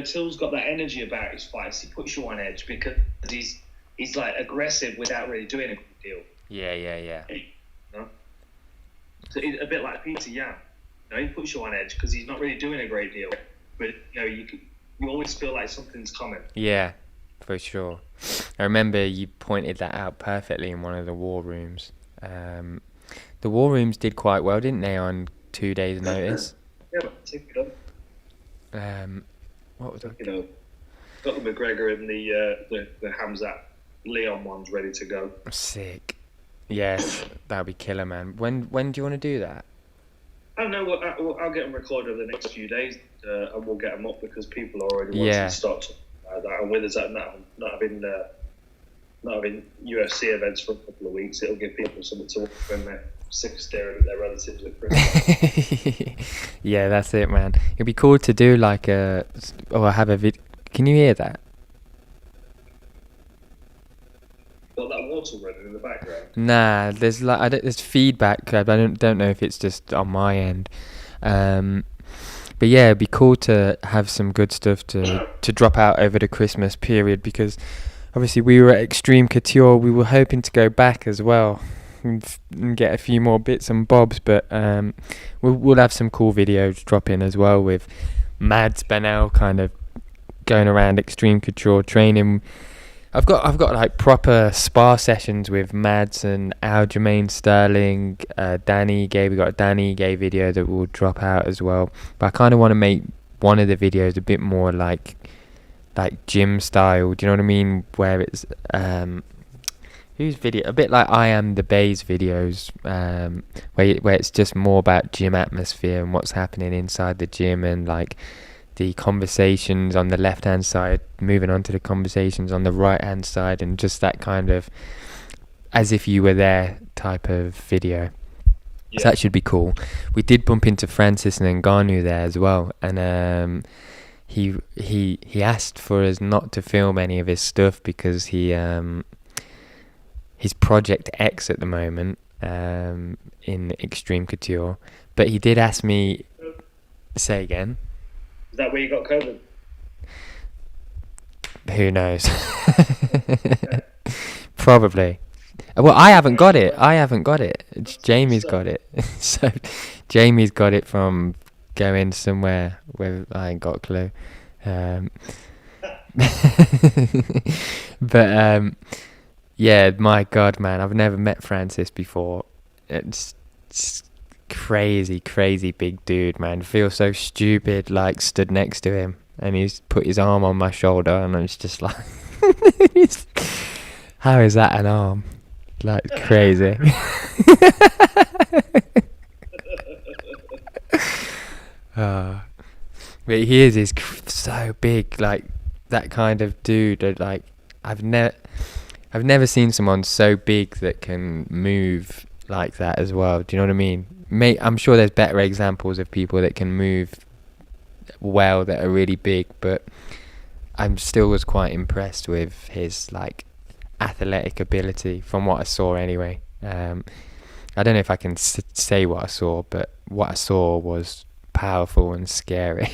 Till's got that energy about his fights. He puts you on edge because he's like aggressive without really doing a good deal. Yeah. So a bit like Peter Yan. He puts you on edge because he's not really doing a great deal, but you always feel like something's coming. Yeah, for sure. I remember you pointed that out perfectly in one of the war rooms. The war rooms did quite well, didn't they, on 2 days' notice? Yeah, but take it up. What was it? Got the McGregor and the Hamzat Leon ones ready to go. Sick. Yes, that'll be killer, man. When do you want to do that? I don't know. I'll get them recorded over the next few days, and we'll get them up because people are already wanting to start talking about that. And with us not having UFC events for a couple of weeks, it'll give people something to watch when they're sick of staring at their relatives at Christmas. Yeah, that's it, man. It'd be cool to do like have a vid. Can you hear that? Got that water running in the background. Nah, there's feedback. I don't know if it's just on my end. But yeah, it'd be cool to have some good stuff to drop out over the Christmas period, because obviously we were at Extreme Couture. We were hoping to go back as well and get a few more bits and bobs, but we'll have some cool videos dropping as well with Mads Benel kind of going around Extreme Couture training. I've got like proper spar sessions with Mads and Aljamain Sterling, Danny Gay. We got a Danny Gay video that will drop out as well. But I kind of want to make one of the videos a bit more like gym style. Do you know what I mean? Where it's whose video? A bit like I Am the Bay's videos, where it's just more about gym atmosphere and what's happening inside the gym, and like the conversations on the left hand side moving on to the conversations on the right hand side, and just that kind of as if you were there type of video. So that should be cool. We did bump into Francis and Ngannou there as well, and he asked for us not to film any of his stuff because his Project X at the moment in Extreme Couture, but he did ask me. Say again. Is that where you got COVID? Who knows? Probably. Well, I haven't got it. It's Jamie's got it. So Jamie's got it from going somewhere where I ain't got a clue. But yeah, my God, man, I've never met Francis before. It's crazy big dude, man. Feel so stupid, like stood next to him and he's put his arm on my shoulder and it's just like how is that an arm? Like crazy. But he is so big, like that kind of dude. Like I've never seen someone so big that can move like that as well. Do you know what I mean? I'm sure there's better examples of people that can move well that are really big, but I'm still was quite impressed with his like athletic ability from what I saw anyway. I don't know if I can say what I saw, but what I saw was powerful and scary.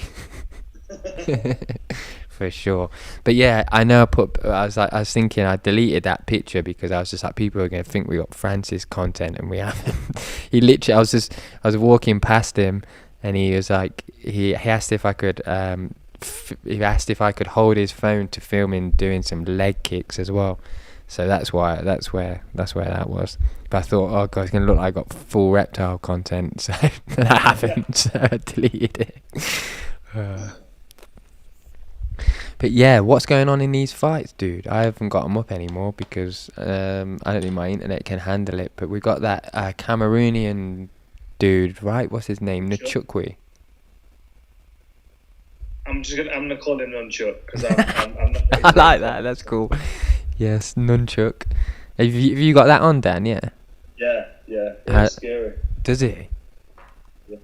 For sure. But yeah, I know I was thinking I deleted that picture because I was just like, people are going to think we got Francis content and we haven't. He literally, I was walking past him and he was like, he asked if I could hold his phone to film him doing some leg kicks as well. So that's where that was. But I thought, oh God, it's going to look like I got full Reptile content. So I haven't, so I deleted it. But yeah, what's going on in these fights, dude? I haven't got them up anymore because I don't think my internet can handle it. But we got that Cameroonian dude, right? What's his name? Nchukwi. I'm gonna call him Nunchuk because I'm not. I like that. That's cool. Yes, Nunchuk. Have you got that on, Dan? Yeah. Yeah. It's scary. Does he? Yeah.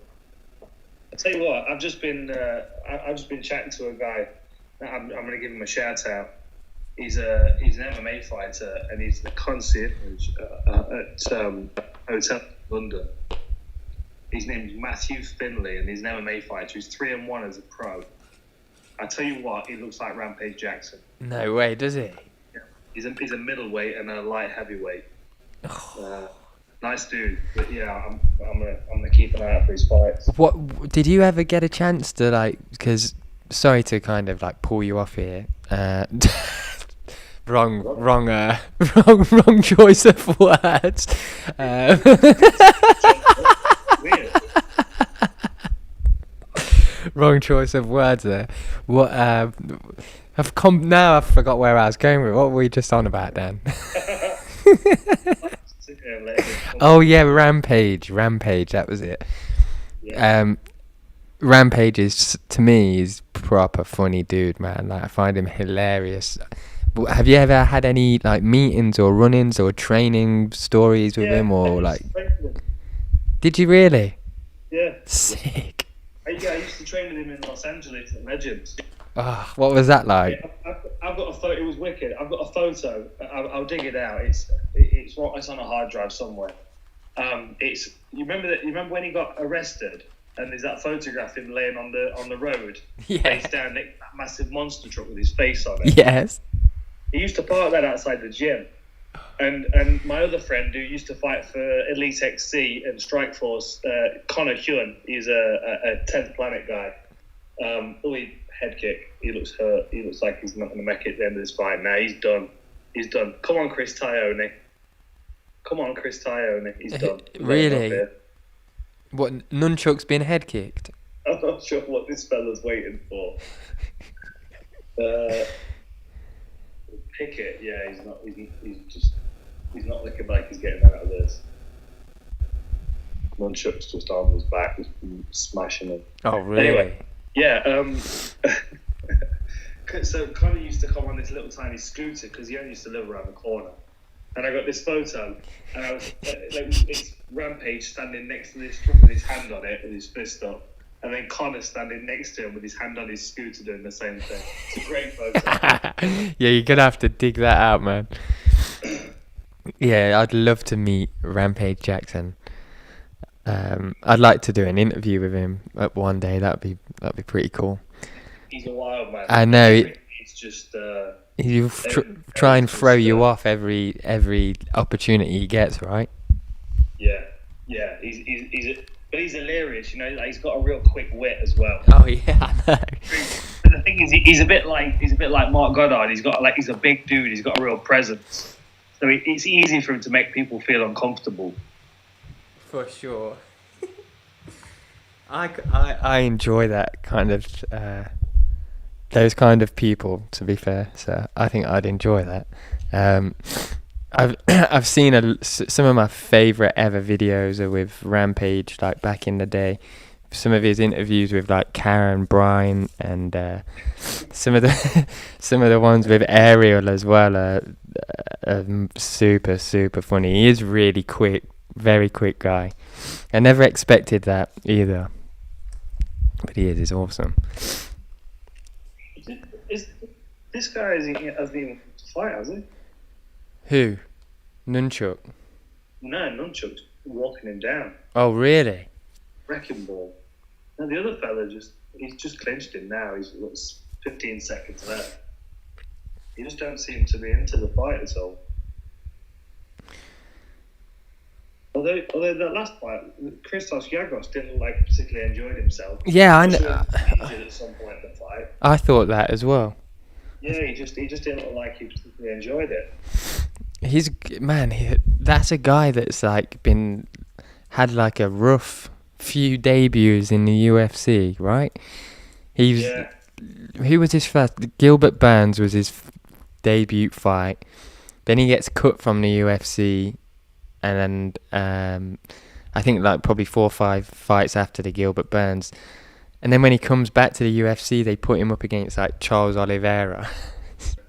I tell you what, I've just been chatting to a guy. I'm going to give him a shout out. He's an MMA fighter and he's the concierge at Hotel London. His name's Matthew Finley and he's an MMA fighter. He's 3-1 as a pro. I tell you what, he looks like Rampage Jackson. No way, does he? Yeah. He's a middleweight and a light heavyweight. Nice dude, but yeah, I'm gonna keep an eye out for his fights. What did you ever get a chance to like? Because sorry to kind of like pull you off here. Wrong choice of words. Wrong choice of words there. What? Now I forgot where I was going with. What were we just on about, Dan? Oh yeah, Rampage. That was it. Yeah. Rampage is, to me, is proper funny dude, man. Like I find him hilarious. Have you ever had any like meetings or run-ins or training stories with him, or like? Did you really? Yeah. Sick. I used to train with him in Los Angeles at Legends. Oh, what was that like? Yeah, I've got a photo. It was wicked. I've got a photo. I'll dig it out. It's on a hard drive somewhere. You remember when he got arrested? And there's that photograph of him laying on the road, face down next to that massive monster truck with his face on it. Yes. He used to park that outside the gym. And my other friend who used to fight for Elite XC and Strikeforce, Connor Hewen, he's a 10th Planet guy. Head kick. He looks hurt. He looks like he's not going to make it at the end of this fight. Now he's done. He's done. Come on, Chris Tyone. He's done. Really? What, nunchuck's been head kicked? I'm not sure what this fella's waiting for. Pickett, yeah, he's not. He's not looking like he's getting out of this. Nunchuck's just on his back, just smashing him. Oh, really? Anyway, yeah. So Connor used to come on this little tiny scooter because he only used to live around the corner. And I got this photo, and I was it's Rampage standing next to this truck with his hand on it, with his fist up, and then Connor standing next to him with his hand on his scooter doing the same thing. It's a great photo. Yeah, you're gonna have to dig that out, man. Yeah, I'd love to meet Rampage Jackson. I'd like to do an interview with him one day. That'd be pretty cool. He's a wild man. I know. It's just. He'll try and throw you off every opportunity he gets, right? Yeah. But he's hilarious, you know. Like, he's got a real quick wit as well. Oh yeah, I know. But the thing is, he's a bit like Mark Goddard. He's a big dude. He's got a real presence, so it's easy for him to make people feel uncomfortable. For sure. I enjoy that kind of those kind of people, to be fair. So I think I'd enjoy that. I've seen some of my favourite ever videos are with Rampage, like back in the day. Some of his interviews with like Karen Bryan and some of the ones with Ariel as well are super funny. He is really quick, very quick guy. I never expected that either, but he's awesome. This guy hasn't even fight, has he? Who? Nunchuck? No, Nunchuck's walking him down. Oh, really? Wrecking ball. And the other fella he's just clinched him now. He's got 15 seconds left. He just don't seem to be into the fight at all. Although that last fight, Christos Giagos didn't particularly enjoyed himself. Yeah, I know. At some point in the fight. I thought that as well. Yeah, he just didn't look like he particularly enjoyed it. That's a guy that's had like a rough few debuts in the UFC, right? Who was his first? Gilbert Burns was his debut fight. Then he gets cut from the UFC, and then I think probably 4 or 5 fights after the Gilbert Burns. And then when he comes back to the UFC, they put him up against Charles Oliveira.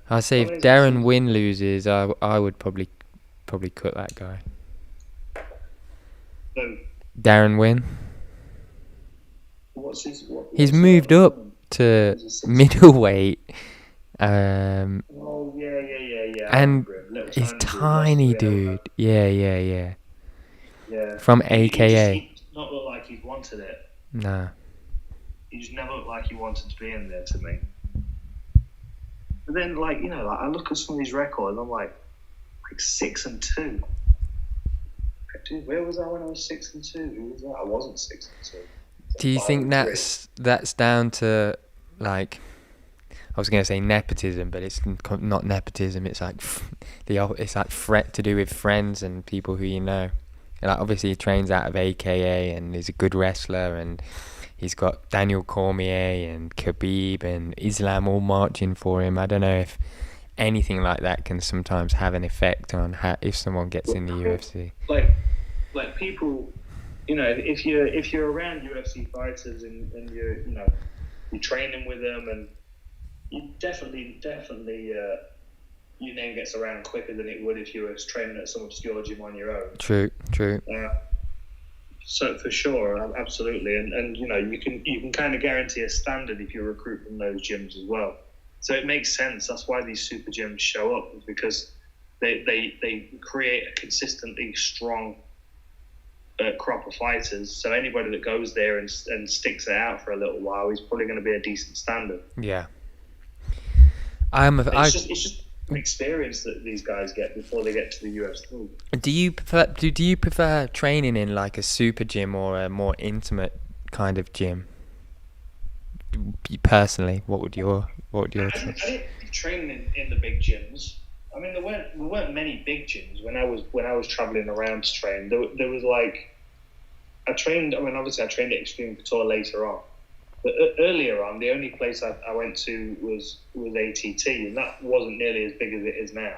I'd say if Darren Wynn loses, I would probably cut that guy. Who? Darren Wynn. He's what's moved up to middleweight. Oh yeah. And he's tiny dude. Yeah. Yeah. From AKA. He does not look like he's wanted it. Nah. He just never looked like he wanted to be in there to me. But then, I look at some of these records, and I'm like 6-2. Dude, where was I when I was 6-2? Who was that? I wasn't 6-2. Do you think that's down to I was going to say nepotism, but it's not nepotism. It's to do with friends and people who you know. And obviously he trains out of AKA and he's a good wrestler, and he's got Daniel Cormier and Khabib and Islam all marching for him. I don't know if anything like that can sometimes have an effect on if someone gets in the UFC. Like people, if you're around UFC fighters and you're training with them, and you definitely your name gets around quicker than it would if you were training at some obscure gym on your own. True. So for sure, absolutely, and you can kind of guarantee a standard if you recruit from those gyms as well. So it makes sense. That's why these super gyms show up, because they create a consistently strong crop of fighters. So anybody that goes there and sticks it out for a little while is probably going to be a decent standard. Yeah. experience that these guys get before they get to the UFC. Do you prefer training in like a super gym or a more intimate kind of gym? Personally, what would your I didn't train in the big gyms. I mean, there weren't many big gyms when I was traveling around to train. There was like I trained. I mean, obviously, I trained at Extreme Couture later on. But earlier on, the only place I went to was ATT, and that wasn't nearly as big as it is now.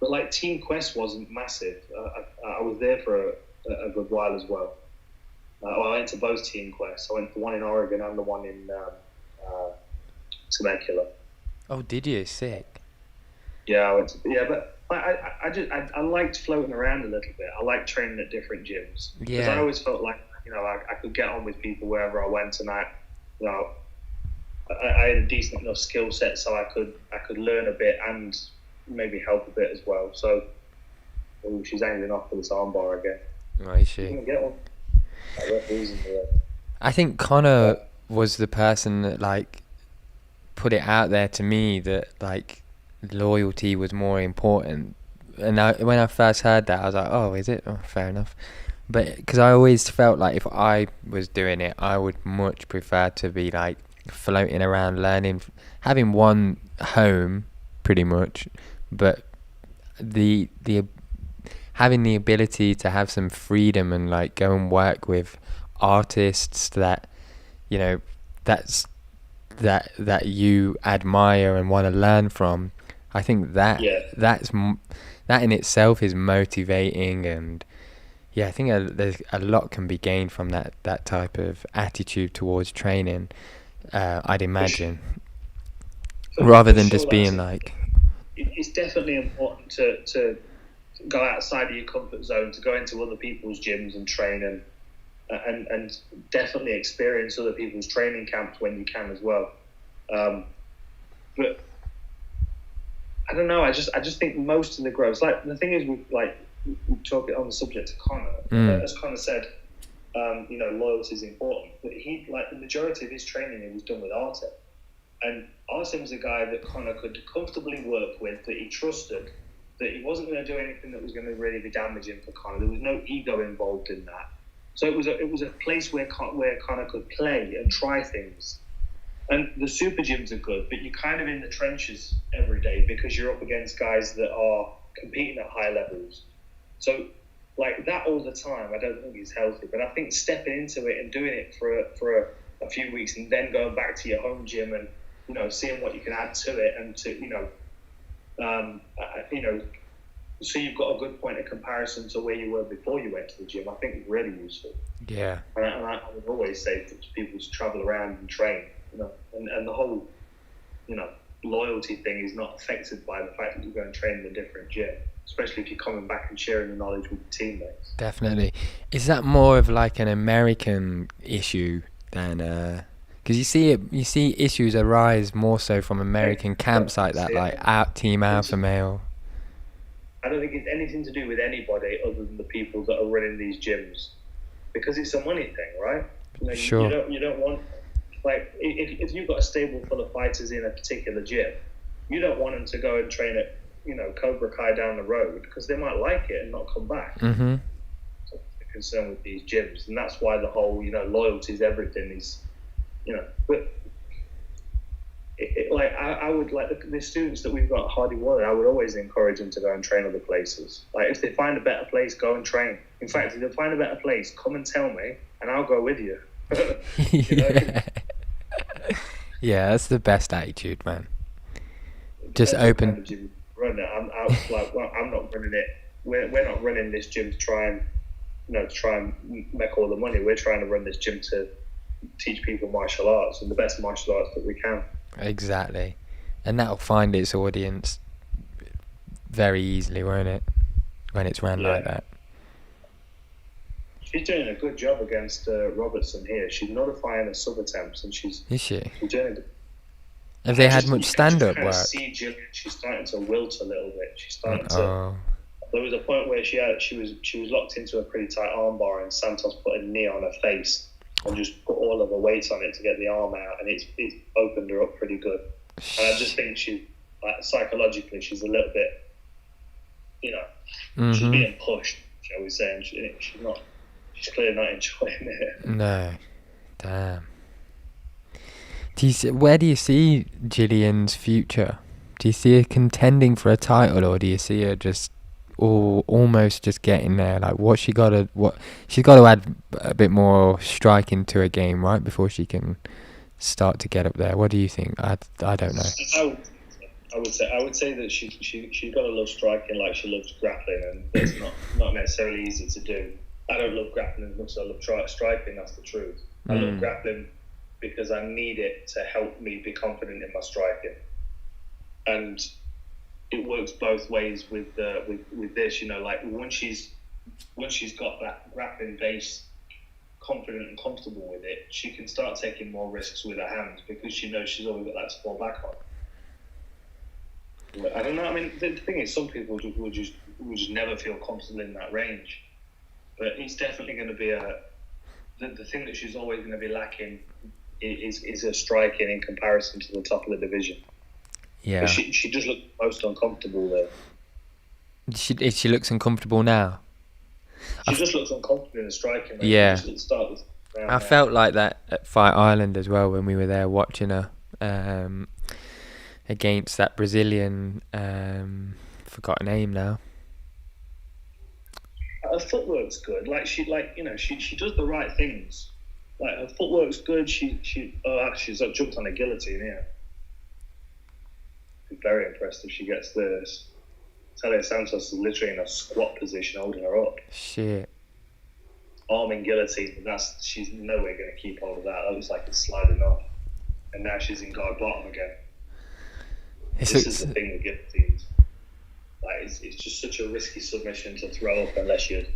But like Team Quest wasn't massive. I was there for a good while as well. I went to both Team Quests. I went to the one in Oregon and the one in Temecula. Oh, did you? Sick. Yeah, I went to. Yeah, but I liked floating around a little bit. I liked training at different gyms because I always felt like I could get on with people wherever I went, and I had a decent enough skill set so I could learn a bit and maybe help a bit as well. So, she's angling off for this armbar again. Right, she. You can get one. I think Connor was the person that like put it out there to me that like loyalty was more important, and when I first heard that I was like, oh, is it? Oh, fair enough. But because I always felt like if I was doing it, I would much prefer to be like floating around, learning, having one home pretty much, but the having the ability to have some freedom and like go and work with artists that that you admire and want to learn from. I think that in itself is motivating, and I think there's a lot can be gained from that type of attitude towards training. I'd imagine, rather than just being like. It's definitely important to go outside of your comfort zone, to go into other people's gyms and train, and definitely experience other people's training camps when you can as well. But I don't know. I just think most of the growth, like the thing is, we talk on the subject of Connor. As Connor said, loyalty is important. But he, like the majority of his training, it was done with Artem, and Artem was a guy that Connor could comfortably work with, that he trusted, that he wasn't going to do anything that was going to really be damaging for Connor. There was no ego involved in that. So it was a place where Connor could play and try things. And the super gyms are good, but you're kind of in the trenches every day because you're up against guys that are competing at high levels. So like that all the time, I don't think is healthy. But I think stepping into it and doing it for a few weeks and then going back to your home gym and seeing what you can add to it and to so you've got a good point of comparison to where you were before you went to the gym. I think it's really useful. Yeah. And I would always say to people to travel around and train, and the whole, loyalty thing is not affected by the fact that you go and train in a different gym, especially if you're coming back and sharing the knowledge with your teammates. Definitely. Is that more of like an American issue than because you see issues arise more so from American camps like that, like Team Alpha Male. I don't think it's anything to do with anybody other than the people that are running these gyms, because it's a money thing, right? Sure. You don't want, like, if you've got a stable full of fighters in a particular gym, you don't want them to go and train at Cobra Kai down the road because they might like it and not come back. Mm-hmm. So the concern with these gyms, and that's why the whole loyalty is everything is, but. I would like the students that we've got at Hardy Warren. I would always encourage them to go and train other places. Like if they find a better place, go and train. In fact, if they find a better place, come and tell me, and I'll go with you. Yeah, that's the best attitude, man. Just open. Kind of run it. I'm not running it. We're not running this gym to try and make all the money. We're trying to run this gym to teach people martial arts and the best martial arts that we can. Exactly, and that'll find its audience very easily, won't it? When it's run like that. She's doing a good job against Robertson here. She's notifying her sub attempts, and she's she? She's doing it. Have they had much stand-up work? See Jillian, she's starting to wilt a little bit. She's starting to. There was a point where she was locked into a pretty tight armbar, and Santos put a knee on her face and just put all of the weight on it to get the arm out, and it's opened her up pretty good. And I just think she's, like, psychologically, she's a little bit, you know, she's being pushed, shall we say, and she's clearly not enjoying it. No. Damn. Where do you see Gillian's future? Do you see her contending for a title, or do you see her just almost just getting there? Like, she's got to add a bit more striking to her game, right, before she can start to get up there. What do you think? I don't know. I would say that she's got to love striking like she loves grappling, and that's not necessarily easy to do. I don't love grappling as much as I love striking. That's the truth. I love grappling because I need it to help me be confident in my striking, and it works both ways with this. You know, like once she's got that grappling base, confident and comfortable with it, she can start taking more risks with her hands because she knows she's always got that to fall back on. I don't know. I mean, the thing is, some people will just never feel comfortable in that range. But it's definitely going to be the thing that she's always going to be lacking is her striking in comparison to the top of the division. Yeah. But she just looks most uncomfortable there. She looks uncomfortable now. She just looks uncomfortable in the striking. Yeah. I felt like that at Fight Island as well when we were there watching her. Against that Brazilian, forgot her name now. Her footwork's good. She does the right things. Like, her footwork's good. She's jumped on a guillotine here. Be very impressed if she gets this. Talia Santos is literally in a squat position, holding her up. Shit. Arming guillotine. She's nowhere going to keep hold of that. That looks like it's sliding off. And now she's in guard bottom again. This is the thing with guillotines. Like, it's just such a risky submission to throw up unless you're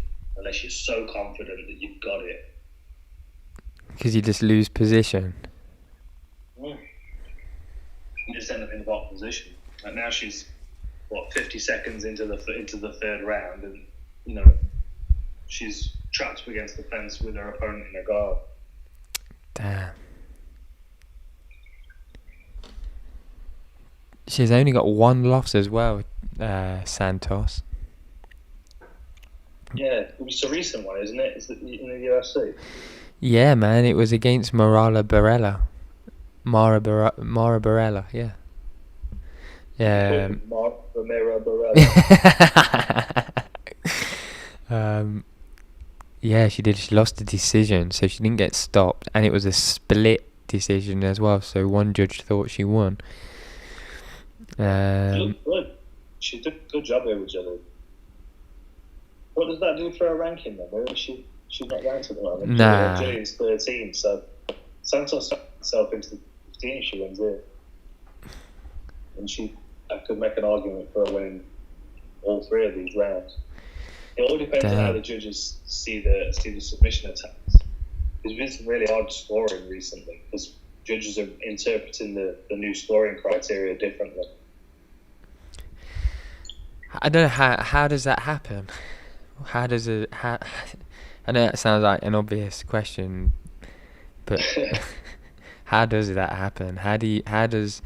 so confident that you've got it. Because you just lose position. You just end up in the bottom position. And now she's 50 seconds into the third round, and you know she's trapped up against the fence with her opponent in a guard. Damn. She's only got one loss as well, Santos. Yeah, it's a recent one, isn't it? Is it in the UFC? Yeah, man, it was against Mara Barella, yeah. Yeah. Mara Barella. Yeah, she did. She lost the decision, so she didn't get stopped, and it was a split decision as well. So one judge thought she won. She looked good. She did a good job here with Jelly. What does that do for her ranking then? Where is she? She's not ranked at the moment. Nah. Jillian's 13, so Santos got herself into the 15 if she wins it. And I could make an argument for her winning all three of these rounds. It all depends on how the judges see the submission attempts. There's been some really hard scoring recently because judges are interpreting the new scoring criteria differently. I don't know how does that happen. I know that sounds like an obvious question, but how does that happen? How does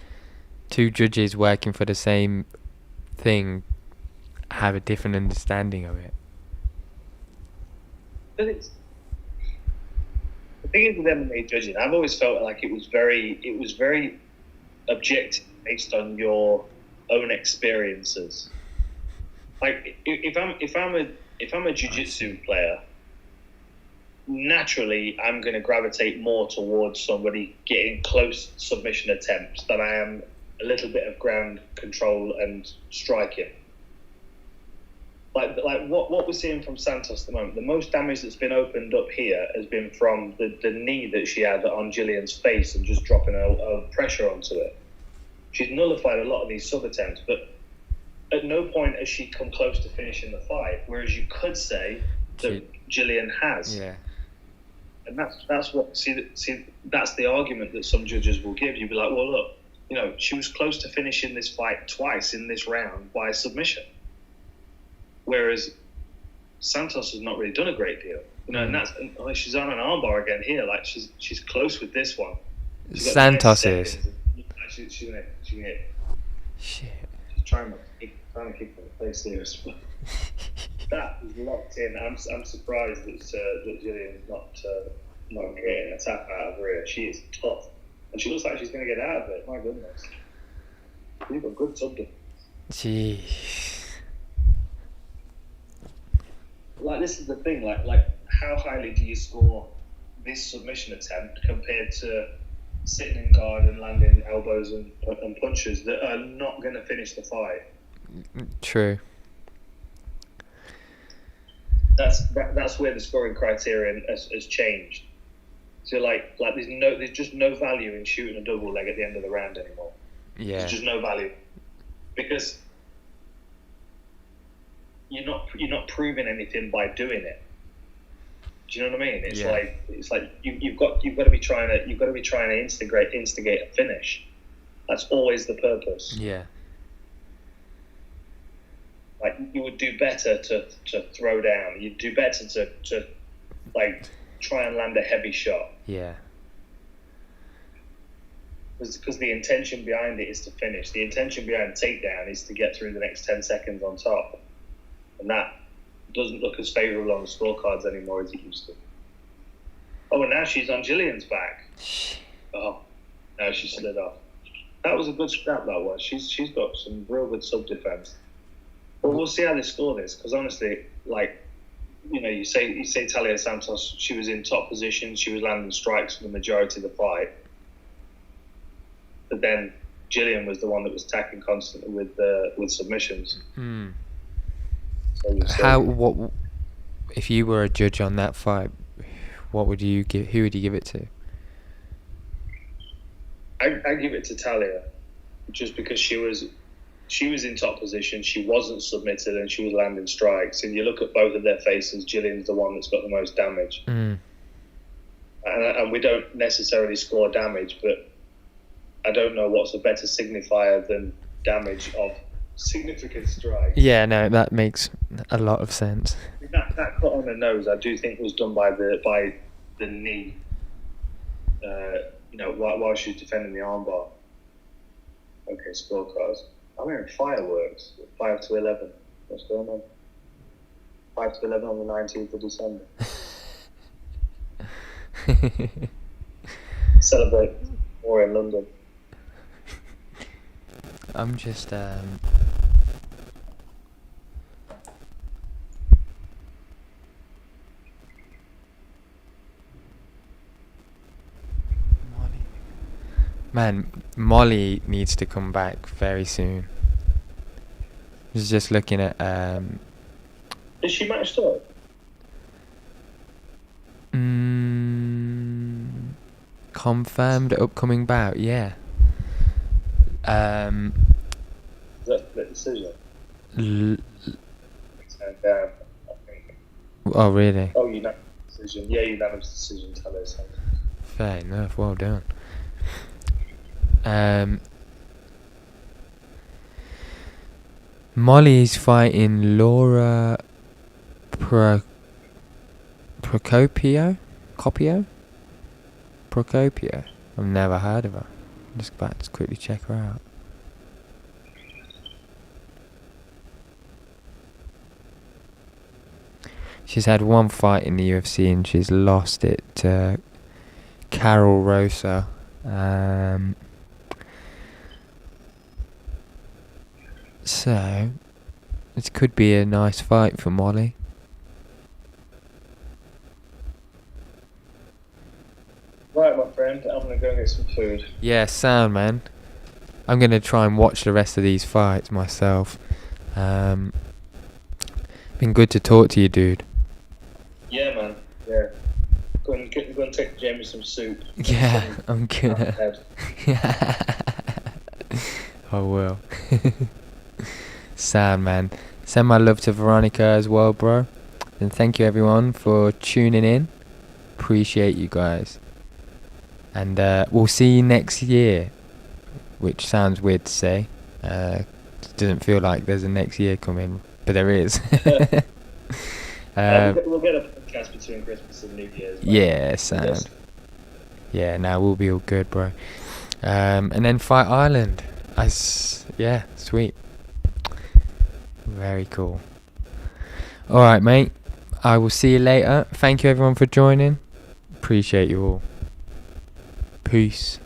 two judges working for the same thing have a different understanding of it? The thing is with MMA judging, I've always felt like it was very objective based on your own experiences. Like if I'm a jiu-jitsu player, naturally I'm going to gravitate more towards somebody getting close submission attempts than I am a little bit of ground control and striking. Like what we're seeing from Santos at the moment, the most damage that's been opened up here has been from the knee that she had on Gillian's face and just dropping a pressure onto it. She's nullified a lot of these sub attempts, but at no point has she come close to finishing the fight, whereas you could say that Gillian has. Yeah. And that's the argument that some judges will give. You'll be like, well, look, you know, she was close to finishing this fight twice in this round by submission. Whereas Santos has not really done a great deal, you know, and she's on an armbar again here. Like she's close with this one. Santos is. she's gonna Shit. she's trying to kick her in the face here. That is locked in. I'm surprised that Gillian's not getting a tap out of Rhea. She is tough, and she looks like she's going to get out of it. My goodness, you've got good subject. Gee. Like, this is the thing. Like how highly do you score this submission attempt compared to sitting in guard and landing elbows and punches that are not going to finish the fight? True. That's where the scoring criterion has changed. So like there's just no value in shooting a double leg at the end of the round anymore. Yeah. There's just no value, because you're not proving anything by doing it. Do you know what I mean? It's like you've got to be trying to instigate a finish. That's always the purpose. Yeah. Like, you would do better to throw down. You'd do better to like try and land a heavy shot. Yeah. Because the intention behind it is to finish. The intention behind takedown is to get through the next 10 seconds on top. And that doesn't look as favourable on the scorecards anymore as it used to. Oh, and now she's on Gillian's back. Oh, now she slid off. That was a good scrap, that was. She's got some real good sub-defense. But we'll see how they score this, because honestly, like, you say Talia Santos, she was in top position, she was landing strikes for the majority of the fight. But then Gillian was the one that was attacking constantly with submissions. Hmm. So What if you were a judge on that fight? What would you give? Who would you give it to? I give it to Talia, just because she was in top position. She wasn't submitted, and she was landing strikes. And you look at both of their faces. Gillian's the one that's got the most damage, and we don't necessarily score damage, but I don't know what's a better signifier than damage of significant strikes. Yeah, no, that makes a lot of sense. That cut on the nose, I do think, was done by the knee. While she was defending the armbar. Okay, scorecards. I'm hearing fireworks. 5-11. What's going on? 5-11 on the 19th of December. Celebrate more in London. I'm just Man, Molly needs to come back very soon. I was just looking at Is she matched up? confirmed upcoming bout, yeah. Is that the decision? Down, I think. Oh, really? Oh, unanimous decision. Yeah, unanimous decision. Talia Santos. Fair enough, well done. Molly's fighting Laura Procopio? Procopio? I've never heard of her. I'm just about to quickly check her out. She's had one fight in the UFC and she's lost it to Carol Rosa. So, it could be a nice fight for Molly. Right, my friend, I'm going to go and get some food. Yeah, sound, man. I'm going to try and watch the rest of these fights myself. Been good to talk to you, dude. Yeah, man. Yeah. Go and take Jamie some soup. Yeah, I'm gonna. I will. Sound, man. Send my love to Veronica as well, bro. And thank you everyone for tuning in. Appreciate you guys. And we'll see you next year. Which sounds weird to say. Doesn't feel like there's a next year coming, but there is. We'll get a podcast between Christmas and New Year's. Yeah, sound. Yeah, we'll be all good, bro. And then Fight Island. Yeah, sweet. Very cool. Alright, mate. I will see you later. Thank you everyone for joining. Appreciate you all. Peace.